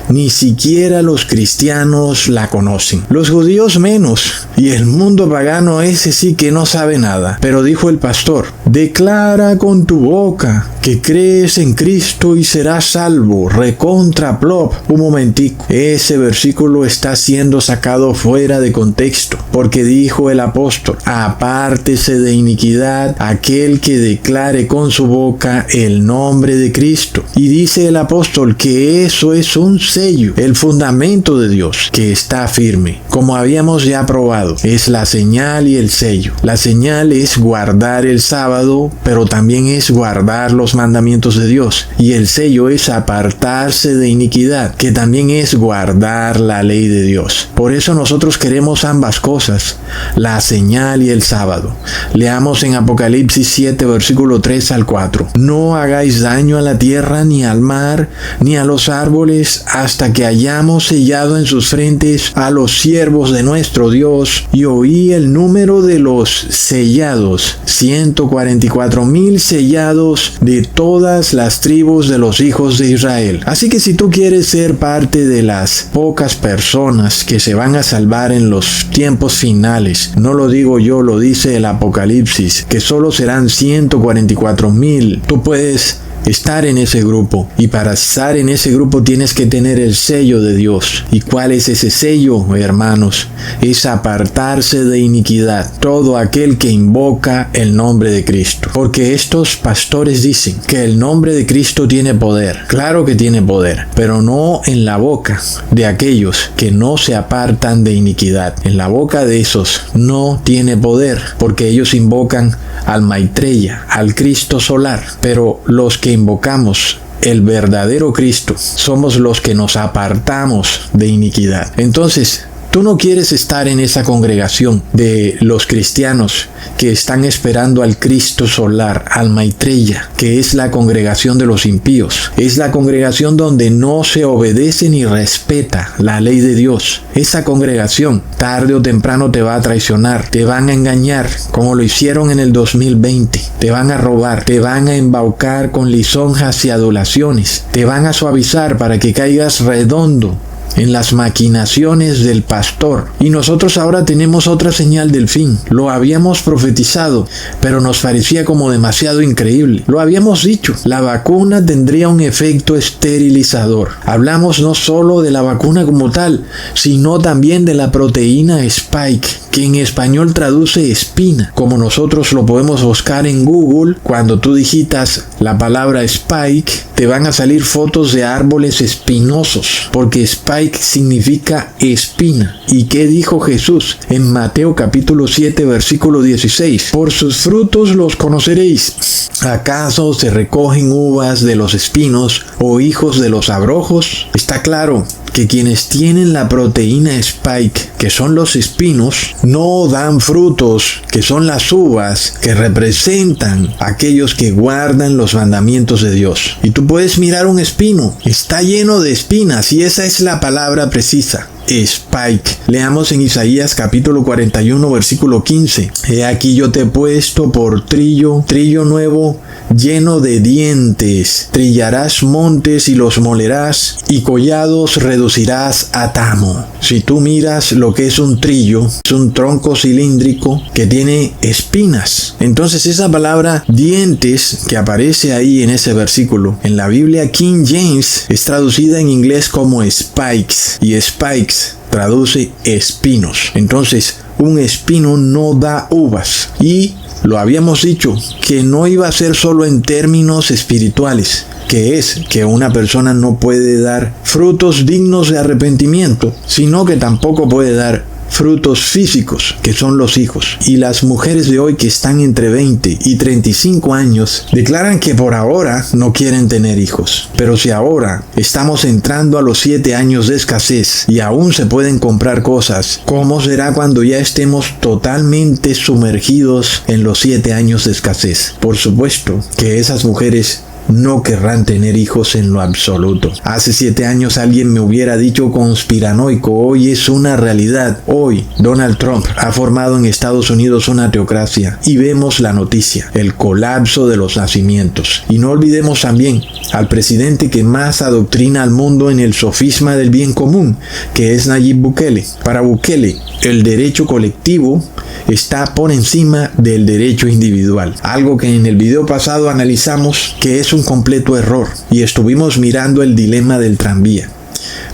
S8: ni siquiera los cristianos la conocen. Los judíos menos, y el mundo pagano ese sí que no sabe nada. Pero dijo el pastor: declara con tu boca que crees en Cristo y serás salvo. Recontra plop. Un momentico. Ese versículo está siendo sacado fuera de contexto, porque dijo el apóstol: apártese de iniquidad aquel que declare con su boca el nombre de Cristo. Y dice el apóstol que eso es un sello, el fundamento de Dios que está firme. Como habíamos ya probado, es la señal y el sello. La señal es guardar el sábado, pero también es guardar los mandamientos de Dios. Y el sello es apartarse de iniquidad, que también es guardar la ley de Dios. Por eso nosotros queremos ambas cosas, la señal y el sábado. Leamos en Apocalipsis 7, versículo 3 al 4. No hagáis daño a la tierra, ni al mar, ni a los árboles, hasta que hayamos sellado en sus frentes a los siervos de nuestro Dios. Y oí el número de los sellados, 144,000 sellados de todas las tribus de los hijos de Israel. Así que si tú quieres ser parte de las pocas personas que se van a salvar en los tiempos finales, no lo digo yo, lo dice el Apocalipsis, que solo serán 144,000, tú puedes estar en ese grupo, y para estar en ese grupo tienes que tener el sello de Dios. ¿Y cuál es ese sello, hermanos? Es apartarse de iniquidad todo aquel que invoca el nombre de Cristo. Porque estos pastores dicen que el nombre de Cristo tiene poder. Claro que tiene poder, pero no en la boca de aquellos que no se apartan de iniquidad. En la boca de esos no tiene poder, porque ellos invocan al Maitreya, al Cristo solar. Pero los que invocamos el verdadero Cristo somos los que nos apartamos de iniquidad. Entonces, tú no quieres estar en esa congregación de los cristianos que están esperando al Cristo solar, al Maitreya, que es la congregación de los impíos. Es la congregación donde no se obedece ni respeta la ley de Dios. Esa congregación tarde o temprano te va a traicionar, te van a engañar, como lo hicieron en el 2020. Te van a robar, te van a embaucar con lisonjas y adulaciones, te van a suavizar para que caigas redondo en las maquinaciones del pastor. Y nosotros ahora tenemos otra señal del fin. Lo habíamos profetizado, pero nos parecía como demasiado increíble. Lo habíamos dicho, la vacuna tendría un efecto esterilizador. Hablamos no solo de la vacuna como tal, sino también de la proteína Spike, que en español traduce espina, como nosotros lo podemos buscar en Google. Cuando tú digitas la palabra spike, te van a salir fotos de árboles espinosos, porque spike significa espina. ¿Y qué dijo Jesús en Mateo capítulo 7 versículo 16? Por sus frutos los conoceréis. ¿Acaso se recogen uvas de los espinos o higos de los abrojos? Está claro que quienes tienen la proteína spike, que son los espinos, no dan frutos, que son las uvas, que representan a aquellos que guardan los mandamientos de Dios. Y tú puedes mirar un espino, está lleno de espinas, y esa es la palabra precisa. Spike. Leamos en Isaías capítulo 41 versículo 15. He aquí yo te he puesto por trillo nuevo, lleno de dientes. Trillarás montes y los molerás, y collados reducirás a tamo. Si tú miras lo que es un trillo, es un tronco cilíndrico que tiene espinas. Entonces esa palabra dientes que aparece ahí en ese versículo, en la Biblia King James, es traducida en inglés como spikes, y spikes traduce espinos. Entonces, un espino no da uvas. Y lo habíamos dicho, que no iba a ser solo en términos espirituales, que es que una persona no puede dar frutos dignos de arrepentimiento, sino que tampoco puede dar frutos físicos, que son los hijos. Y las mujeres de hoy que están entre 20 y 35 años declaran que por ahora no quieren tener hijos. Pero si ahora estamos entrando a los 7 años de escasez y aún se pueden comprar cosas, ¿cómo será cuando ya estemos totalmente sumergidos en los 7 años de escasez? Por supuesto que esas mujeres no querrán tener hijos en lo absoluto. Hace 7 años alguien me hubiera dicho conspiranoico. Hoy es una realidad. Hoy Donald Trump ha formado en Estados Unidos una teocracia y vemos la noticia, el colapso de los nacimientos. Y no olvidemos también al presidente que más adoctrina al mundo en el sofisma del bien común, que es Nayib Bukele. Para Bukele, el derecho colectivo está por encima del derecho individual. Algo que en el video pasado analizamos que es un completo error y estuvimos mirando el dilema del tranvía.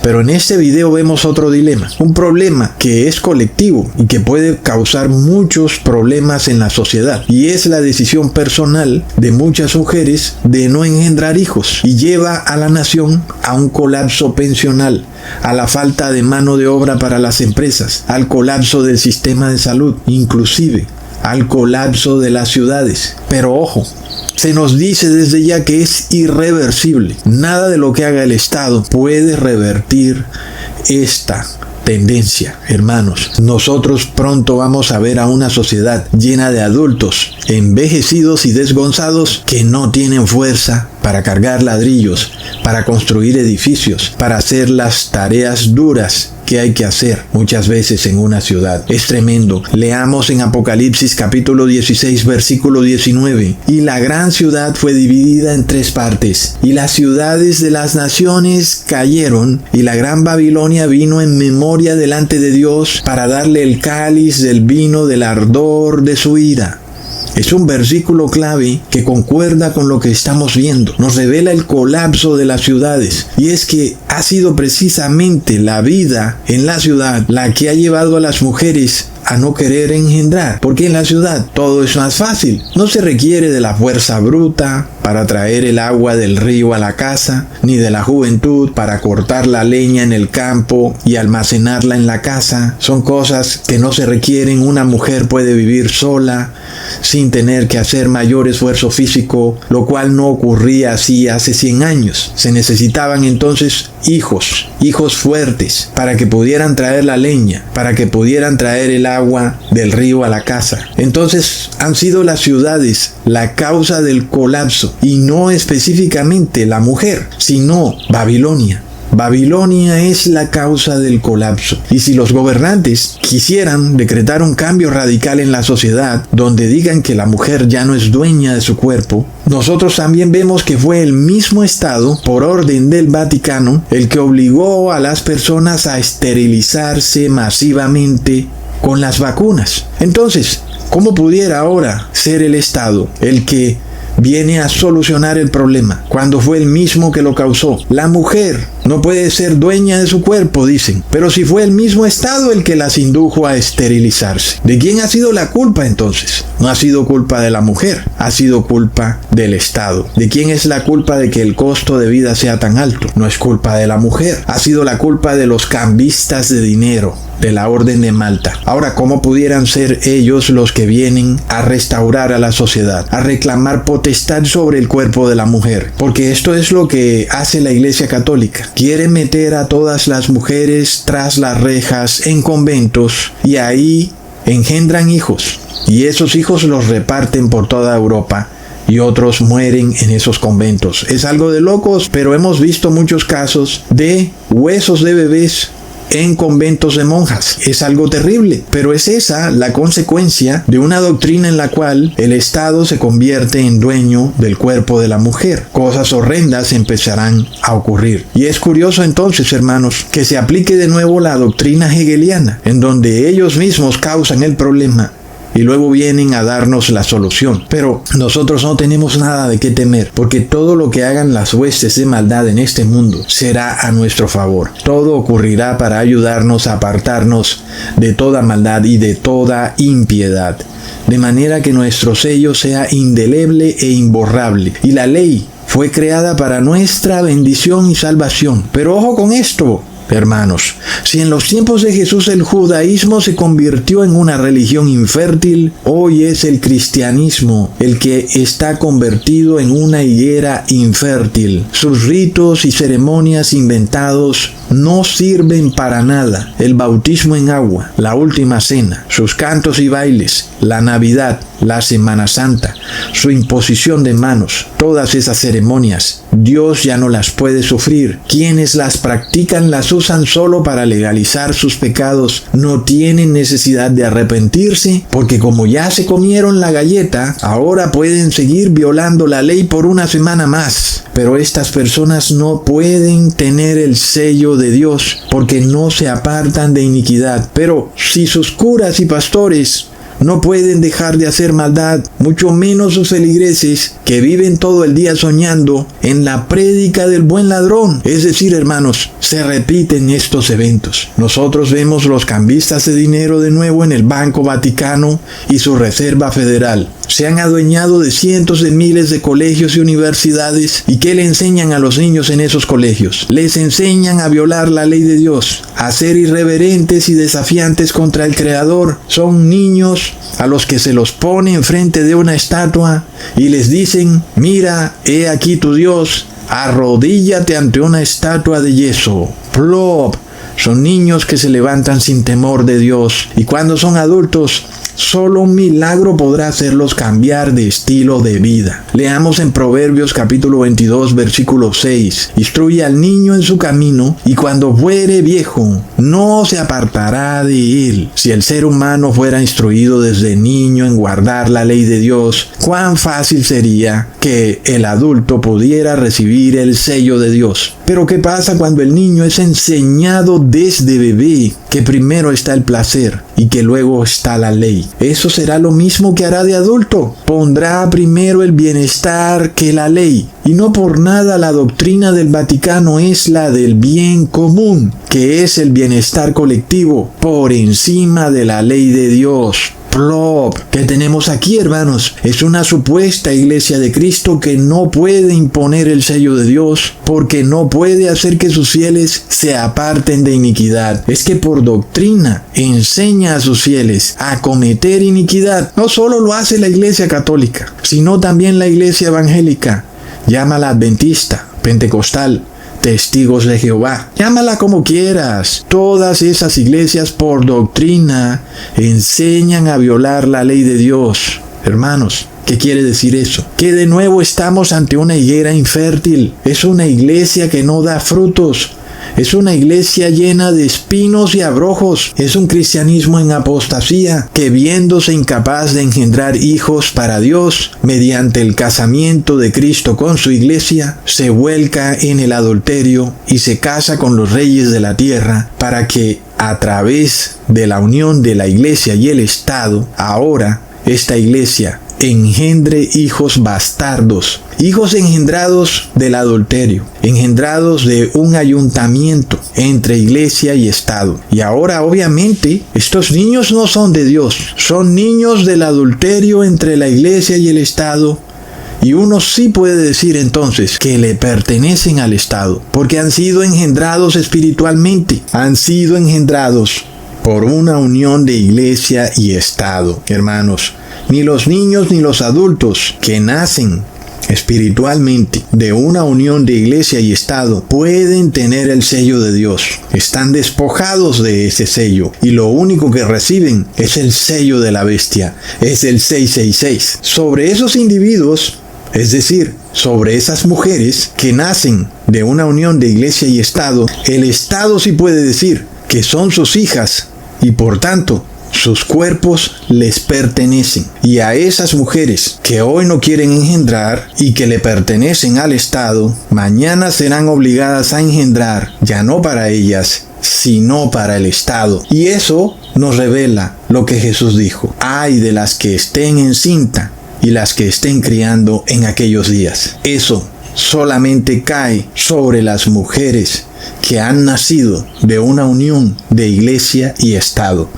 S8: Pero en este video vemos otro dilema, un problema que es colectivo y que puede causar muchos problemas en la sociedad, y es la decisión personal de muchas mujeres de no engendrar hijos, y lleva a la nación a un colapso pensional, a la falta de mano de obra para las empresas, al colapso del sistema de salud, inclusive al colapso de las ciudades. Pero ojo, se nos dice desde ya que es irreversible. Nada de lo que haga el Estado puede revertir esta tendencia, hermanos. Nosotros pronto vamos a ver a una sociedad llena de adultos envejecidos y desgonzados que no tienen fuerza para cargar ladrillos, para construir edificios, para hacer las tareas duras que hay que hacer muchas veces en una ciudad. Es tremendo. Leamos en Apocalipsis capítulo 16 versículo 19. Y la gran ciudad fue dividida en 3 partes, y las ciudades de las naciones cayeron, y la gran Babilonia vino en memoria delante de Dios para darle el cáliz del vino del ardor de su ira. Es un versículo clave que concuerda con lo que estamos viendo. Nos revela el colapso de las ciudades. Y es que ha sido precisamente la vida en la ciudad la que ha llevado a las mujeres a no querer engendrar, porque en la ciudad todo es más fácil. No se requiere de la fuerza bruta para traer el agua del río a la casa, ni de la juventud para cortar la leña en el campo y almacenarla en la casa. Son cosas que no se requieren. Una mujer puede vivir sola sin tener que hacer mayor esfuerzo físico, lo cual no ocurría así hace 100 años. Se necesitaban entonces hijos fuertes para que pudieran traer la leña, para que pudieran traer el agua del río a la casa. Entonces han sido las ciudades la causa del colapso, y no específicamente la mujer, sino Babilonia. Babilonia es la causa del colapso. Y si los gobernantes quisieran decretar un cambio radical en la sociedad, donde digan que la mujer ya no es dueña de su cuerpo, nosotros también vemos que fue el mismo Estado, por orden del Vaticano, el que obligó a las personas a esterilizarse masivamente con las vacunas. Entonces, ¿cómo pudiera ahora ser el Estado el que viene a solucionar el problema cuando fue el mismo que lo causó? La mujer No puede ser dueña de su cuerpo, dicen. Pero si fue el mismo Estado el que las indujo a esterilizarse. ¿De quién ha sido la culpa entonces? No ha sido culpa de la mujer, ha sido culpa del Estado. ¿De quién es la culpa de que el costo de vida sea tan alto? No es culpa de la mujer, ha sido la culpa de los cambistas de dinero, de la Orden de Malta. Ahora, ¿cómo pudieran ser ellos los que vienen a restaurar a la sociedad, a reclamar potestad sobre el cuerpo de la mujer? Porque esto es lo que hace la Iglesia Católica. Quiere meter a todas las mujeres tras las rejas en conventos y ahí engendran hijos. Y esos hijos los reparten por toda Europa. Y otros mueren en esos conventos. Es algo de locos, pero hemos visto muchos casos de huesos de bebés en conventos de monjas. Es algo terrible, pero es esa la consecuencia de una doctrina en la cual el Estado se convierte en dueño del cuerpo de la mujer. Cosas horrendas empezarán a ocurrir. Y es curioso entonces, hermanos, que se aplique de nuevo la doctrina hegeliana, en donde ellos mismos causan el problema y luego vienen a darnos la solución. Pero nosotros no tenemos nada de qué temer, porque todo lo que hagan las huestes de maldad en este mundo será a nuestro favor. Todo ocurrirá para ayudarnos a apartarnos de toda maldad y de toda impiedad, de manera que nuestro sello sea indeleble e imborrable. Y la ley fue creada para nuestra bendición y salvación. Pero ojo con esto, hermanos, si en los tiempos de Jesús el judaísmo se convirtió en una religión infértil, hoy es el cristianismo el que está convertido en una higuera infértil. Sus ritos y ceremonias inventados no sirven para nada. El bautismo en agua, la última cena, sus cantos y bailes, la Navidad, la Semana Santa, su imposición de manos, todas esas ceremonias, Dios ya no las puede sufrir. Quienes las practican las usan solo para legalizar sus pecados. No tienen necesidad de arrepentirse, porque como ya se comieron la galleta, ahora pueden seguir violando la ley por una semana más. Pero estas personas no pueden tener el sello de Dios, porque no se apartan de iniquidad. Pero si sus curas y pastores no pueden dejar de hacer maldad, mucho menos sus feligreses que viven todo el día soñando en la prédica del buen ladrón. Es decir, hermanos, se repiten estos eventos. Nosotros vemos los cambistas de dinero de nuevo en el Banco Vaticano y su Reserva Federal. Se han adueñado de cientos de miles de colegios y universidades. ¿Y qué le enseñan a los niños en esos colegios? Les enseñan a violar la ley de Dios, a ser irreverentes y desafiantes contra el Creador. Son niños a los que se los pone enfrente de una estatua y les dicen: mira, he aquí tu Dios, arrodíllate ante una estatua de yeso. Plop. Son niños que se levantan sin temor de Dios, y cuando son adultos, solo un milagro podrá hacerlos cambiar de estilo de vida. Leamos en Proverbios capítulo 22, versículo 6. Instruye al niño en su camino, y cuando fuere viejo, no se apartará de él. Si el ser humano fuera instruido desde niño en guardar la ley de Dios, cuán fácil sería que el adulto pudiera recibir el sello de Dios. Pero ¿qué pasa cuando el niño es enseñado desde bebé que primero está el placer y que luego está la ley? Eso será lo mismo que hará de adulto. Pondrá primero el bienestar que la ley. Y no por nada la doctrina del Vaticano es la del bien común, que es el bienestar colectivo, por encima de la ley de Dios. Plop. ¿Qué tenemos aquí, hermanos? Es una supuesta iglesia de Cristo que no puede imponer el sello de Dios, porque no puede hacer que sus fieles se aparten de iniquidad. Es que por doctrina enseña a sus fieles a cometer iniquidad. No solo lo hace la iglesia católica, sino también la iglesia evangélica. Llámala adventista, pentecostal, Testigos de Jehová, llámala como quieras. Todas esas iglesias por doctrina enseñan a violar la ley de Dios. Hermanos, ¿qué quiere decir eso? Que de nuevo estamos ante una higuera infértil. Es una iglesia que no da frutos. Es una iglesia llena de espinos y abrojos. Es un cristianismo en apostasía que, viéndose incapaz de engendrar hijos para Dios mediante el casamiento de Cristo con su iglesia, se vuelca en el adulterio y se casa con los reyes de la tierra para que, a través de la unión de la iglesia y el Estado, ahora esta iglesia engendre hijos bastardos hijos engendrados del adulterio, engendrados de un ayuntamiento entre iglesia y Estado. Y ahora obviamente estos niños no son de Dios, son niños del adulterio entre la iglesia y el Estado. Y uno sí puede decir entonces que le pertenecen al Estado, porque han sido engendrados espiritualmente, han sido engendrados por una unión de iglesia y Estado. Hermanos, ni los niños ni los adultos que nacen espiritualmente de una unión de iglesia y Estado pueden tener el sello de Dios. Están despojados de ese sello y lo único que reciben es el sello de la bestia, es el 666. Sobre esos individuos, es decir, sobre esas mujeres que nacen de una unión de iglesia y Estado, el Estado sí puede decir que son sus hijas y por tanto sus cuerpos les pertenecen. Y a esas mujeres que hoy no quieren engendrar y que le pertenecen al Estado, mañana serán obligadas a engendrar, ya no para ellas, sino para el Estado. Y eso nos revela lo que Jesús dijo: ay de las que estén encinta y las que estén criando en aquellos días. Eso solamente cae sobre las mujeres que han nacido de una unión de iglesia y Estado.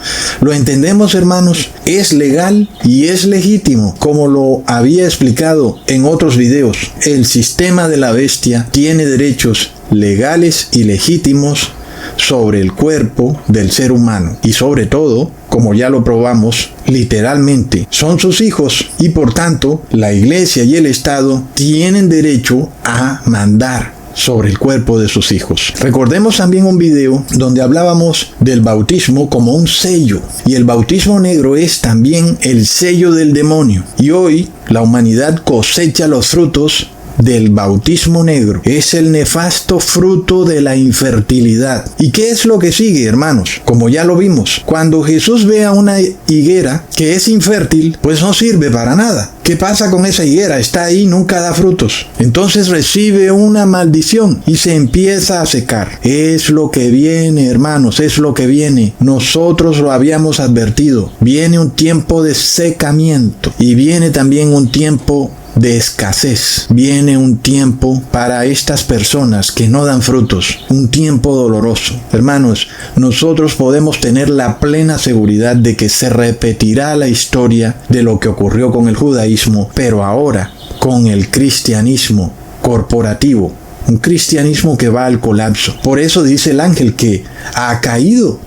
S8: ¿Lo entendemos, hermanos? Es legal y es legítimo, como lo había explicado en otros videos. El sistema de la bestia tiene derechos legales y legítimos sobre el cuerpo del ser humano y sobre todo, como ya lo probamos, literalmente son sus hijos y por tanto la iglesia y el Estado tienen derecho a mandar sobre el cuerpo de sus hijos. Recordemos también un video donde hablábamos del bautismo como un sello, y el bautismo negro es también el sello del demonio, y hoy la humanidad cosecha los frutos del bautismo negro. Es el nefasto fruto de la infertilidad. ¿Y qué es lo que sigue, hermanos? Como ya lo vimos, cuando Jesús ve a una higuera que es infértil, pues no sirve para nada. ¿Qué pasa con esa higuera? Está ahí, nunca da frutos. Entonces recibe una maldición y se empieza a secar. Es lo que viene, hermanos, es lo que viene. Nosotros lo habíamos advertido. Viene un tiempo de secamiento y viene también un tiempo de escasez. Viene un tiempo para estas personas que no dan frutos, un tiempo doloroso. Hermanos, nosotros podemos tener la plena seguridad de que se repetirá la historia de lo que ocurrió con el judaísmo, pero ahora con el cristianismo corporativo, un cristianismo que va al colapso. Por eso dice el ángel que ha caído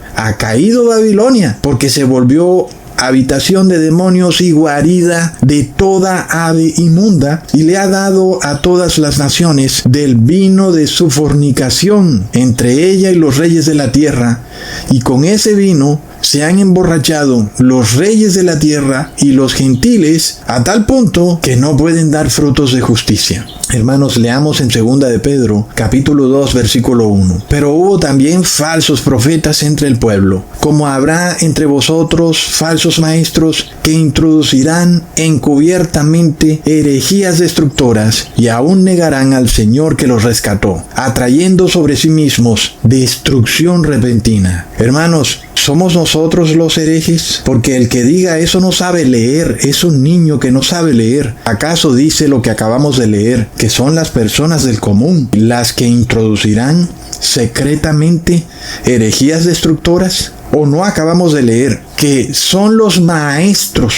S8: Babilonia, porque se volvió habitación de demonios y guarida de toda ave inmunda, y le ha dado a todas las naciones del vino de su fornicación, entre ella y los reyes de la tierra, y con ese vino se han emborrachado los reyes de la tierra y los gentiles a tal punto que no pueden dar frutos de justicia. Hermanos, leamos en 2 de Pedro, capítulo 2, versículo 1. Pero hubo también falsos profetas entre el pueblo, como habrá entre vosotros falsos maestros que introducirán encubiertamente herejías destructoras y aún negarán al Señor que los rescató, atrayendo sobre sí mismos destrucción repentina. Hermanos, ¿somos nosotros los herejes? Porque el que diga eso no sabe leer, es un niño que no sabe leer. ¿Acaso dice lo que acabamos de leer, que son las personas del común las que introducirán secretamente herejías destructoras? ¿O no acabamos de leer que son los maestros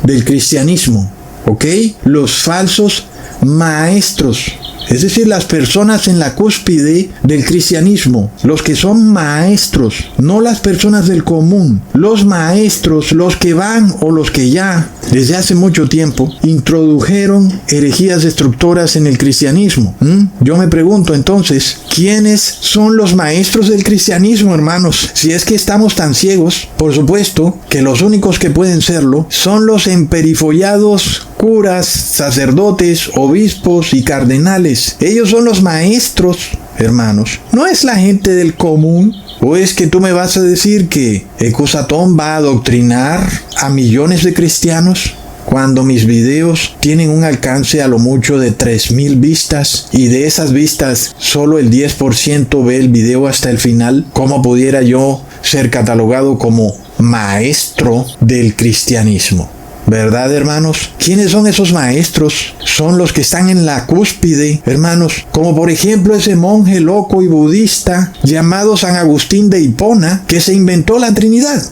S8: del cristianismo? ¿Ok? Los falsos maestros. Es decir, las personas en la cúspide del cristianismo, los que son maestros, no las personas del común, los maestros, los que van o los que ya desde hace mucho tiempo introdujeron herejías destructoras en el cristianismo. Yo me pregunto entonces, ¿quiénes son los maestros del cristianismo, hermanos? Si es que estamos tan ciegos, por supuesto que los únicos que pueden serlo son los emperifollados curas, sacerdotes, obispos y cardenales. Ellos son los maestros, hermanos. No es la gente del común. ¿O es que tú me vas a decir que Ecusatón va a adoctrinar a millones de cristianos? Cuando mis videos tienen un alcance a lo mucho de 3,000 vistas y de esas vistas solo el 10% ve el video hasta el final, ¿cómo pudiera yo ser catalogado como maestro del cristianismo? ¿Verdad, hermanos? ¿Quiénes son esos maestros? Son los que están en la cúspide, hermanos, como por ejemplo ese monje loco y budista llamado San Agustín de Hipona, que se inventó la Trinidad.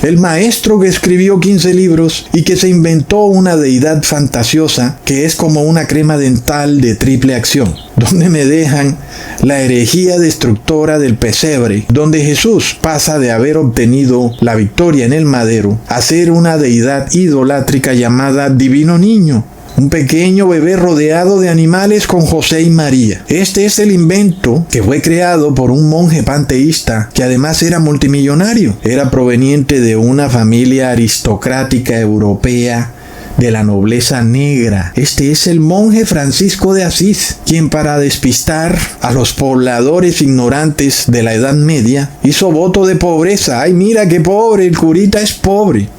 S8: El maestro que escribió 15 libros y que se inventó una deidad fantasiosa que es como una crema dental de triple acción. Donde me dejan la herejía destructora del pesebre, donde Jesús pasa de haber obtenido la victoria en el madero a ser una deidad idolátrica llamada Divino Niño. Un pequeño bebé rodeado de animales con José y María. Este es el invento que fue creado por un monje panteísta que además era multimillonario. Era proveniente de una familia aristocrática europea de la nobleza negra. Este es el monje Francisco de Asís, quien para despistar a los pobladores ignorantes de la Edad Media hizo voto de pobreza. ¡Ay, mira qué pobre! El curita es pobre.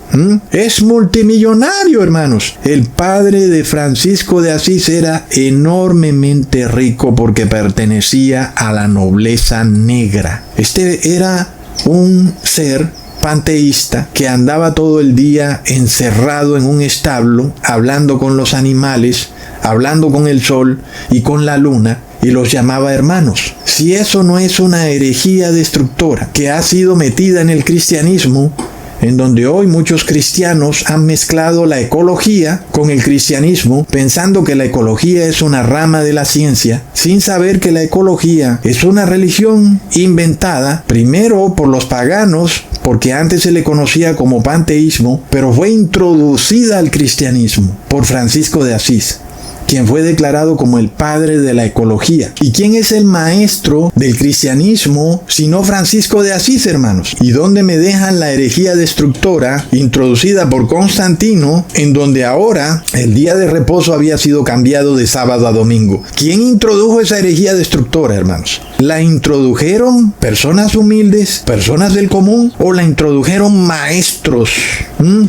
S8: Es multimillonario, hermanos. El padre de Francisco de Asís era enormemente rico porque pertenecía a la nobleza negra. Este era un ser panteísta que andaba todo el día encerrado en un establo, hablando con los animales, hablando con el sol y con la luna, y los llamaba hermanos. Si eso no es una herejía destructora que ha sido metida en el cristianismo, en donde hoy muchos cristianos han mezclado la ecología con el cristianismo, pensando que la ecología es una rama de la ciencia, sin saber que la ecología es una religión inventada primero por los paganos, porque antes se le conocía como panteísmo, pero fue introducida al cristianismo por Francisco de Asís, quien fue declarado como el padre de la ecología. ¿Y quién es el maestro del cristianismo sino Francisco de Asís, hermanos? ¿Y dónde me dejan la herejía destructora introducida por Constantino, en donde ahora el día de reposo había sido cambiado de sábado a domingo? ¿Quién introdujo esa herejía destructora, hermanos? ¿La introdujeron personas humildes, personas del común, o la introdujeron maestros?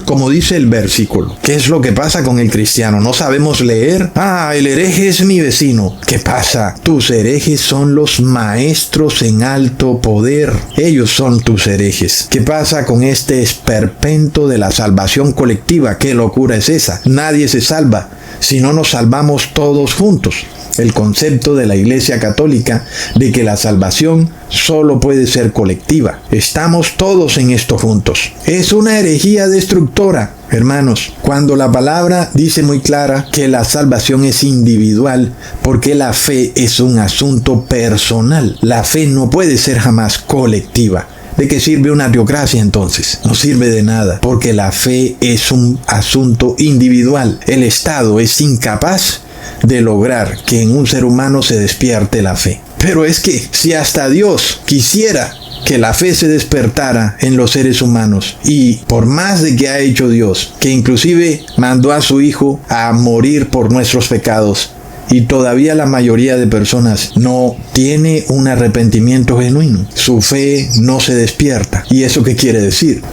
S8: Como dice el versículo. ¿Qué es lo que pasa con el cristiano? ¿No sabemos leer? El hereje es mi vecino. ¿Qué pasa? Tus herejes son los maestros en alto poder. Ellos son tus herejes. ¿Qué pasa con este esperpento de la salvación colectiva? ¿Qué locura es esa? Nadie se salva si no nos salvamos todos juntos. El concepto de la Iglesia Católica de que la salvación solo puede ser colectiva. Estamos todos en esto juntos. Es una herejía destructora, hermanos, cuando la palabra dice muy clara que la salvación es individual, porque la fe es un asunto personal. La fe no puede ser jamás colectiva. ¿De qué sirve una teocracia entonces? No sirve de nada, porque la fe es un asunto individual. El Estado es incapaz de lograr que en un ser humano se despierte la fe. Pero es que si hasta Dios quisiera que la fe se despertara en los seres humanos, y por más de que ha hecho Dios, que inclusive mandó a su Hijo a morir por nuestros pecados, y todavía la mayoría de personas no tiene un arrepentimiento genuino, su fe no se despierta. ¿Y eso qué quiere decir?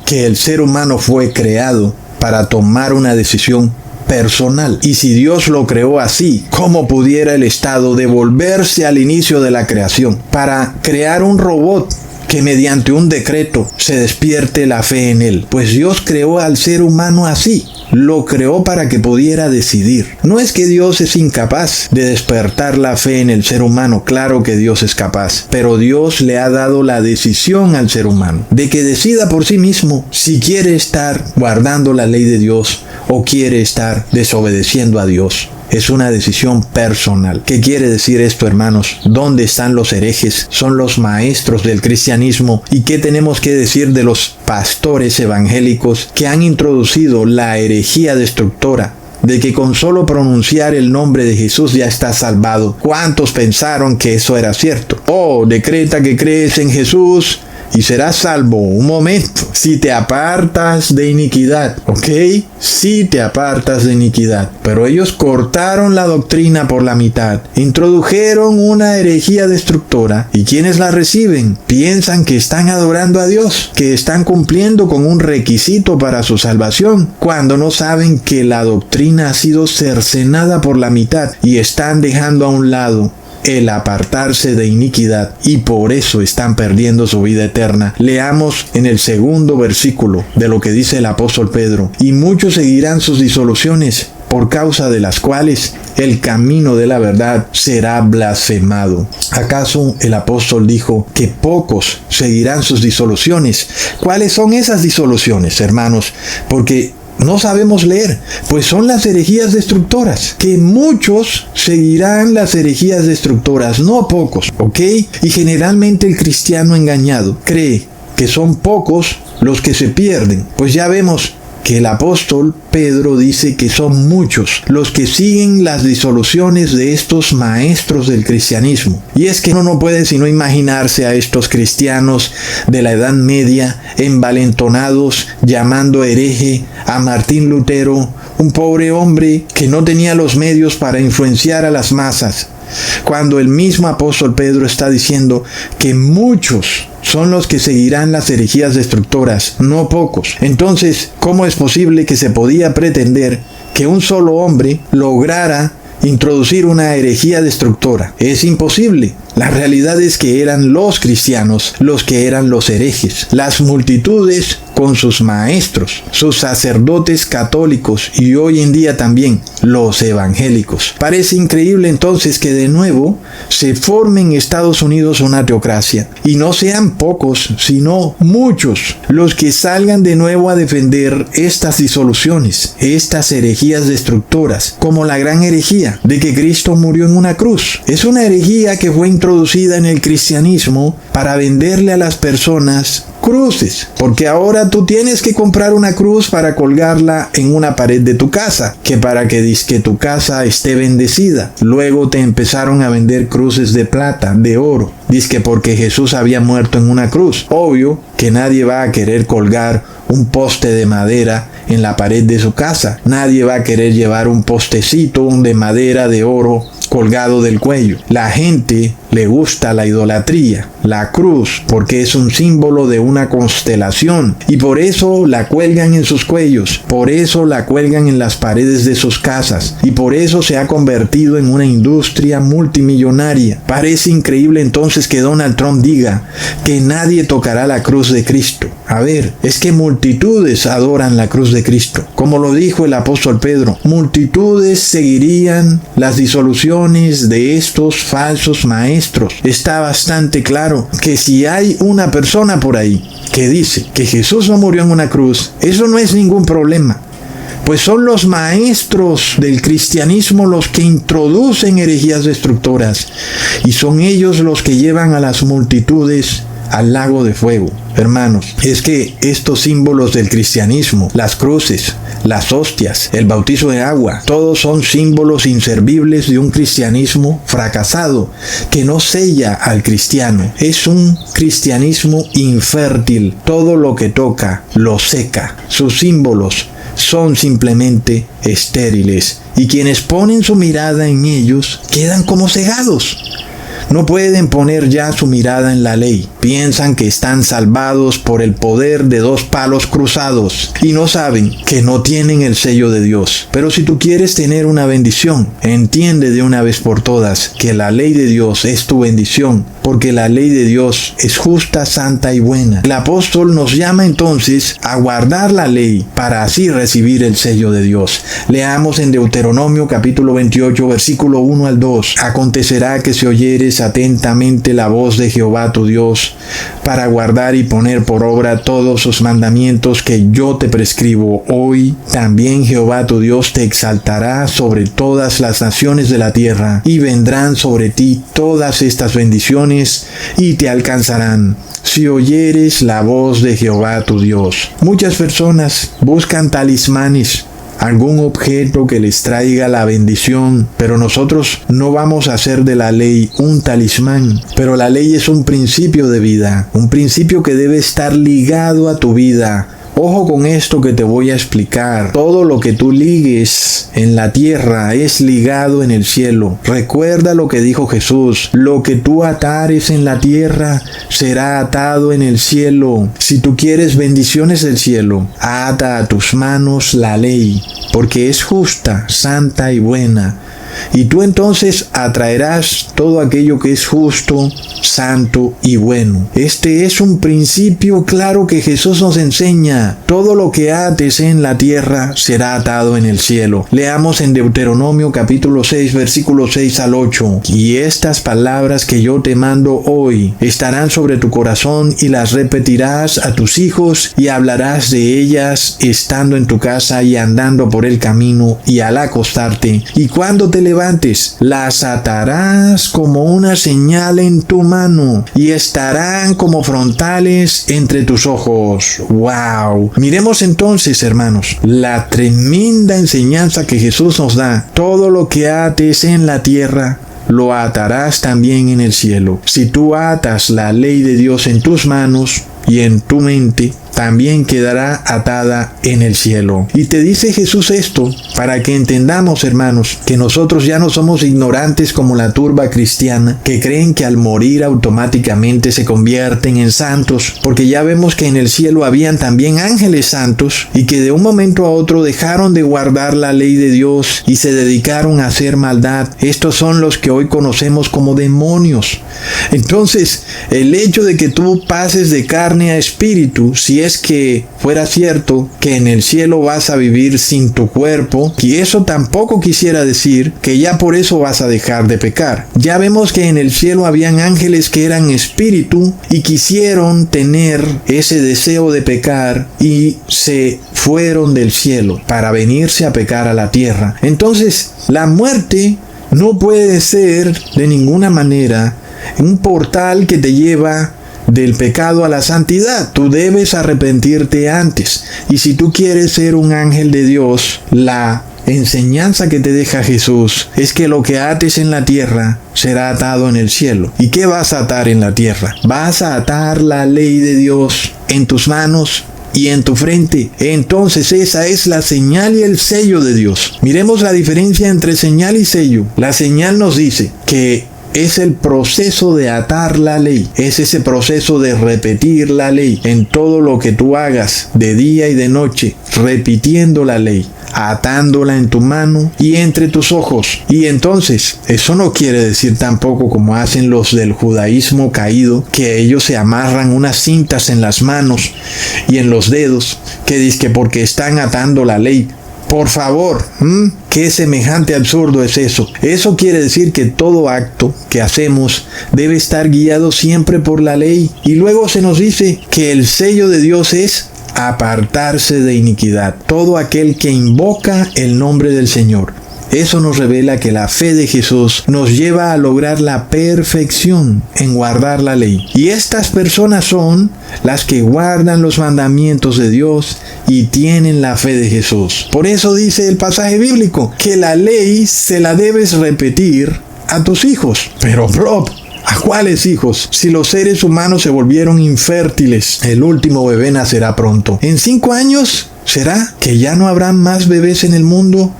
S8: Que el ser humano fue creado para tomar una decisión personal. Y si Dios lo creó así, ¿cómo pudiera el Estado devolverse al inicio de la creación para crear un robot que mediante un decreto se despierte la fe en él? Pues Dios creó al ser humano así. Lo creó para que pudiera decidir. No es que Dios es incapaz de despertar la fe en el ser humano. Claro que Dios es capaz. Pero Dios le ha dado la decisión al ser humano de que decida por sí mismo si quiere estar guardando la ley de Dios o quiere estar desobedeciendo a Dios. Es una decisión personal. ¿Qué quiere decir esto, hermanos? ¿Dónde están los herejes? Son los maestros del cristianismo. ¿Y qué tenemos que decir de los pastores evangélicos que han introducido la herejía destructora de que con solo pronunciar el nombre de Jesús ya está salvado? ¿Cuántos pensaron que eso era cierto? Decreta que crees en Jesús y serás salvo. Un momento. Si te apartas de iniquidad, ¿ok? Si te apartas de iniquidad. Pero ellos cortaron la doctrina por la mitad. Introdujeron una herejía destructora. ¿Y quienes la reciben? Piensan que están adorando a Dios, que están cumpliendo con un requisito para su salvación, cuando no saben que la doctrina ha sido cercenada por la mitad y están dejando a un lado el apartarse de iniquidad y por eso están perdiendo su vida eterna. Leamos en el segundo versículo de lo que dice el apóstol Pedro: y muchos seguirán sus disoluciones, por causa de las cuales el camino de la verdad será blasfemado. ¿Acaso el apóstol dijo que pocos seguirán sus disoluciones? ¿Cuáles son esas disoluciones, hermanos? Porque no sabemos leer, pues son las herejías destructoras, que muchos seguirán las herejías destructoras, no pocos, ¿ok? Y generalmente el cristiano engañado cree que son pocos los que se pierden, pues ya vemos que el apóstol Pedro dice que son muchos los que siguen las disoluciones de estos maestros del cristianismo. Y es que uno no puede sino imaginarse a estos cristianos de la Edad Media envalentonados llamando hereje a Martín Lutero, un pobre hombre que no tenía los medios para influenciar a las masas, cuando el mismo apóstol Pedro está diciendo que muchos son los que seguirán las herejías destructoras, no pocos. Entonces, ¿cómo es posible que se podía pretender que un solo hombre lograra introducir una herejía destructora? Es imposible. La realidad es que eran los cristianos los que eran los herejes. Las multitudes con sus maestros, sus sacerdotes católicos y hoy en día también los evangélicos. Parece increíble entonces que de nuevo se forme en Estados Unidos una teocracia y no sean pocos, sino muchos los que salgan de nuevo a defender estas disoluciones, estas herejías destructoras, como la gran herejía de que Cristo murió en una cruz. Es una herejía que fue introducida en el cristianismo para venderle a las personas cruces, porque ahora tú tienes que comprar una cruz para colgarla en una pared de tu casa, que para que dizque tu casa esté bendecida. Luego te empezaron a vender cruces de plata, de oro, dizque porque Jesús había muerto en una cruz. Obvio que nadie va a querer colgar un poste de madera en la pared de su casa. Nadie va a querer llevar un postecito de madera de oro colgado del cuello. La gente le gusta la idolatría, la cruz, porque es un símbolo de una constelación y por eso la cuelgan en sus cuellos, por eso la cuelgan en las paredes de sus casas y por eso se ha convertido en una industria multimillonaria. Parece increíble entonces que Donald Trump diga que nadie tocará la cruz de Cristo. A ver, es que multitudes adoran la cruz de Cristo. Como lo dijo el apóstol Pedro, multitudes seguirían las disoluciones de estos falsos maestros. Está bastante claro que si hay una persona por ahí que dice que Jesús no murió en una cruz, eso no es ningún problema. Pues son los maestros del cristianismo los que introducen herejías destructoras y son ellos los que llevan a las multitudes al lago de fuego. Hermanos, es que estos símbolos del cristianismo, las cruces, las hostias, el bautizo de agua, todos son símbolos inservibles de un cristianismo fracasado que no sella al cristiano. Es un cristianismo infértil. Todo lo que toca lo seca. Sus símbolos son simplemente estériles y quienes ponen su mirada en ellos quedan como cegados. No pueden poner ya su mirada en la ley. Piensan que están salvados por el poder de dos palos cruzados y no saben que no tienen el sello de Dios. Pero si tú quieres tener una bendición, entiende de una vez por todas que la ley de Dios es tu bendición, porque la ley de Dios es justa, santa y buena. El apóstol nos llama entonces a guardar la ley para así recibir el sello de Dios. Leamos en Deuteronomio capítulo 28 versículo 1 al 2. Acontecerá que si oyeres atentamente la voz de Jehová tu Dios, para guardar y poner por obra todos sus mandamientos que yo te prescribo hoy, también Jehová tu Dios te exaltará sobre todas las naciones de la tierra, y vendrán sobre ti todas estas bendiciones y te alcanzarán, si oyeres la voz de Jehová tu Dios. Muchas personas buscan talismanes, algún objeto que les traiga la bendición, pero nosotros no vamos a hacer de la ley un talismán. Pero la ley es un principio de vida, un principio que debe estar ligado a tu vida. Ojo con esto que te voy a explicar. Todo lo que tú ligues en la tierra es ligado en el cielo. Recuerda lo que dijo Jesús: lo que tú atares en la tierra será atado en el cielo. Si tú quieres bendiciones del cielo, ata a tus manos la ley, porque es justa, santa y buena. y tú entonces atraerás todo aquello que es justo, santo y bueno. Este es un principio claro que Jesús nos enseña. Todo lo que ates en la tierra será atado en el cielo. Leamos en Deuteronomio capítulo 6, versículos 6 al 8. Y estas palabras que yo te mando hoy estarán sobre tu corazón y las repetirás a tus hijos y hablarás de ellas estando en tu casa y andando por el camino y al acostarte. Y cuando te levantes, las atarás como una señal en tu mano y estarán como frontales entre tus ojos. ¡Wow! Miremos entonces, hermanos, la tremenda enseñanza que Jesús nos da. Todo lo que ates en la tierra, lo atarás también en el cielo. Si tú atas la ley de Dios en tus manos y en tu mente, también quedará atada en el cielo. Y te dice Jesús esto para que entendamos, hermanos, que nosotros ya no somos ignorantes como la turba cristiana, que creen que al morir automáticamente se convierten en santos, porque ya vemos que en el cielo habían también ángeles santos y que de un momento a otro dejaron de guardar la ley de Dios y se dedicaron a hacer maldad. Estos son los que hoy conocemos como demonios. Entonces, el hecho de que tú pases de carne a espíritu, si es que fuera cierto que en el cielo vas a vivir sin tu cuerpo, y eso tampoco quisiera decir que ya por eso vas a dejar de pecar. Ya vemos que en el cielo habían ángeles que eran espíritu y quisieron tener ese deseo de pecar y se fueron del cielo para venirse a pecar a la tierra. Entonces, la muerte no puede ser de ninguna manera un portal que te lleva del pecado a la santidad. Tú debes arrepentirte antes. Y si tú quieres ser un ángel de Dios, la enseñanza que te deja Jesús es que lo que ates en la tierra será atado en el cielo. ¿Y qué vas a atar en la tierra? Vas a atar la ley de Dios en tus manos y en tu frente. Entonces esa es la señal y el sello de Dios. Miremos la diferencia entre señal y sello. La señal nos dice que es el proceso de atar la ley, es ese proceso de repetir la ley en todo lo que tú hagas de día y de noche, repitiendo la ley, atándola en tu mano y entre tus ojos. Y entonces, eso no quiere decir tampoco como hacen los del judaísmo caído, que ellos se amarran unas cintas en las manos y en los dedos, que dizque porque están atando la ley. Por favor, ¿qué semejante absurdo es eso? Eso quiere decir que todo acto que hacemos debe estar guiado siempre por la ley. Y luego se nos dice que el sello de Dios es apartarse de iniquidad. Todo aquel que invoca el nombre del Señor. Eso nos revela que la fe de Jesús nos lleva a lograr la perfección en guardar la ley. Y estas personas son las que guardan los mandamientos de Dios y tienen la fe de Jesús. Por eso dice el pasaje bíblico que la ley se la debes repetir a tus hijos. Pero Rob, ¿a cuáles hijos? Si los seres humanos se volvieron infértiles, el último bebé nacerá pronto. En 5 años, ¿será que ya no habrán más bebés en el mundo?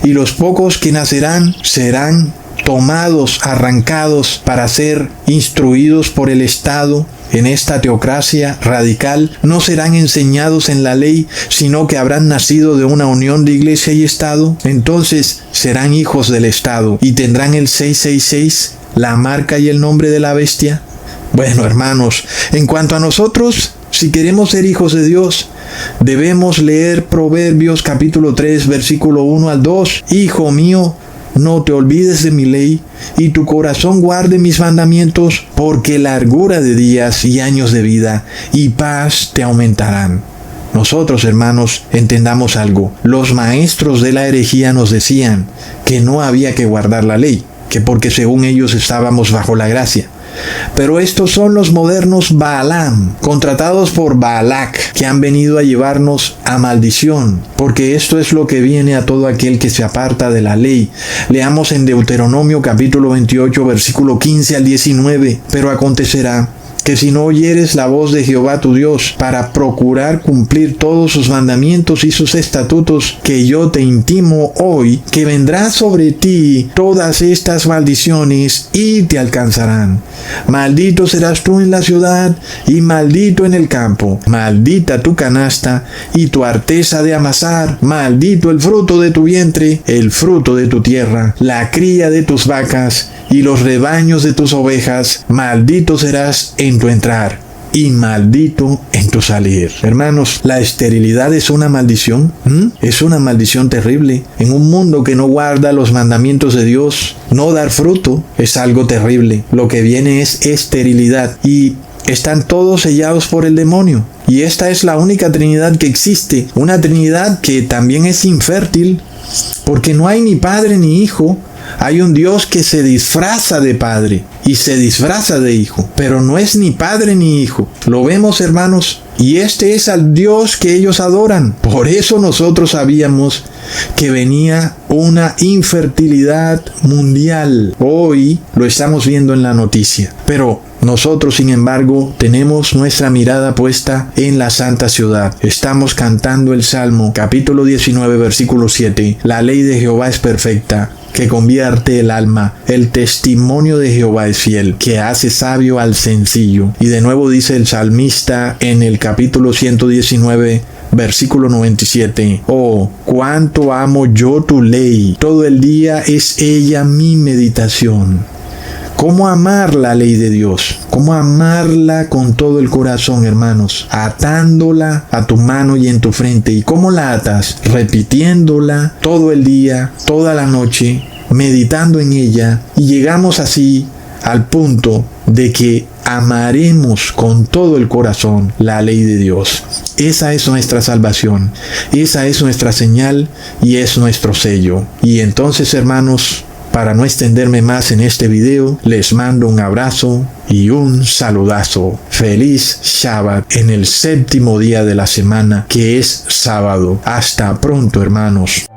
S8: Y los pocos que nacerán serán tomados, arrancados para ser instruidos por el Estado. En esta teocracia radical no serán enseñados en la ley, sino que habrán nacido de una unión de iglesia y Estado. Entonces serán hijos del Estado y tendrán el 666, la marca y el nombre de la bestia. Bueno, hermanos, en cuanto a nosotros, si queremos ser hijos de Dios, debemos leer Proverbios capítulo 3, versículo 1 al 2. Hijo mío, no te olvides de mi ley, y tu corazón guarde mis mandamientos, porque largura de días y años de vida y paz te aumentarán. Nosotros, hermanos, entendamos algo. Los maestros de la herejía nos decían que no había que guardar la ley, que porque según ellos estábamos bajo la gracia. Pero estos son los modernos Balaam, contratados por Balac, que han venido a llevarnos a maldición, porque esto es lo que viene a todo aquel que se aparta de la ley. Leamos en Deuteronomio capítulo 28, versículo 15 al 19. Pero acontecerá que si no oyeres la voz de Jehová tu Dios para procurar cumplir todos sus mandamientos y sus estatutos que yo te intimo hoy, que vendrá sobre ti todas estas maldiciones y te alcanzarán. Maldito serás tú en la ciudad y maldito en el campo. Maldita tu canasta y tu arteza de amasar. Maldito el fruto de tu vientre, el fruto de tu tierra, la cría de tus vacas y los rebaños de tus ovejas. Maldito serás en tu entrar y maldito en tu salir. Hermanos, la esterilidad es una maldición. Es una maldición terrible. En un mundo que no guarda los mandamientos de Dios, no dar fruto es algo terrible. Lo que viene es esterilidad y están todos sellados por el demonio. Y esta es la única Trinidad que existe. Una Trinidad que también es infértil, porque no hay ni Padre ni Hijo. Hay un Dios que se disfraza de Padre y se disfraza de Hijo, pero no es ni Padre ni Hijo. ¿Lo vemos, hermanos? Y este es al Dios que ellos adoran. Por eso nosotros sabíamos que venía una infertilidad mundial. Hoy lo estamos viendo en la noticia. Pero nosotros, sin embargo, tenemos nuestra mirada puesta en la santa ciudad. Estamos cantando el Salmo, capítulo 19, versículo 7. La ley de Jehová es perfecta, que convierte el alma. El testimonio de Jehová es fiel, que hace sabio al sencillo. Y de nuevo dice el salmista en el capítulo 119, versículo 97. Oh, cuánto amo yo tu ley. Todo el día es ella mi meditación. ¿Cómo amar la ley de Dios? ¿Cómo amarla con todo el corazón, hermanos? Atándola a tu mano y en tu frente. ¿Y cómo la atas? Repitiéndola todo el día, toda la noche, meditando en ella. Y llegamos así al punto de que amaremos con todo el corazón la ley de Dios. Esa es nuestra salvación. Esa es nuestra señal y es nuestro sello. Y entonces, hermanos, para no extenderme más en este video, les mando un abrazo y un saludazo. Feliz Shabbat en el 7º día de la semana, que es sábado. Hasta pronto, hermanos.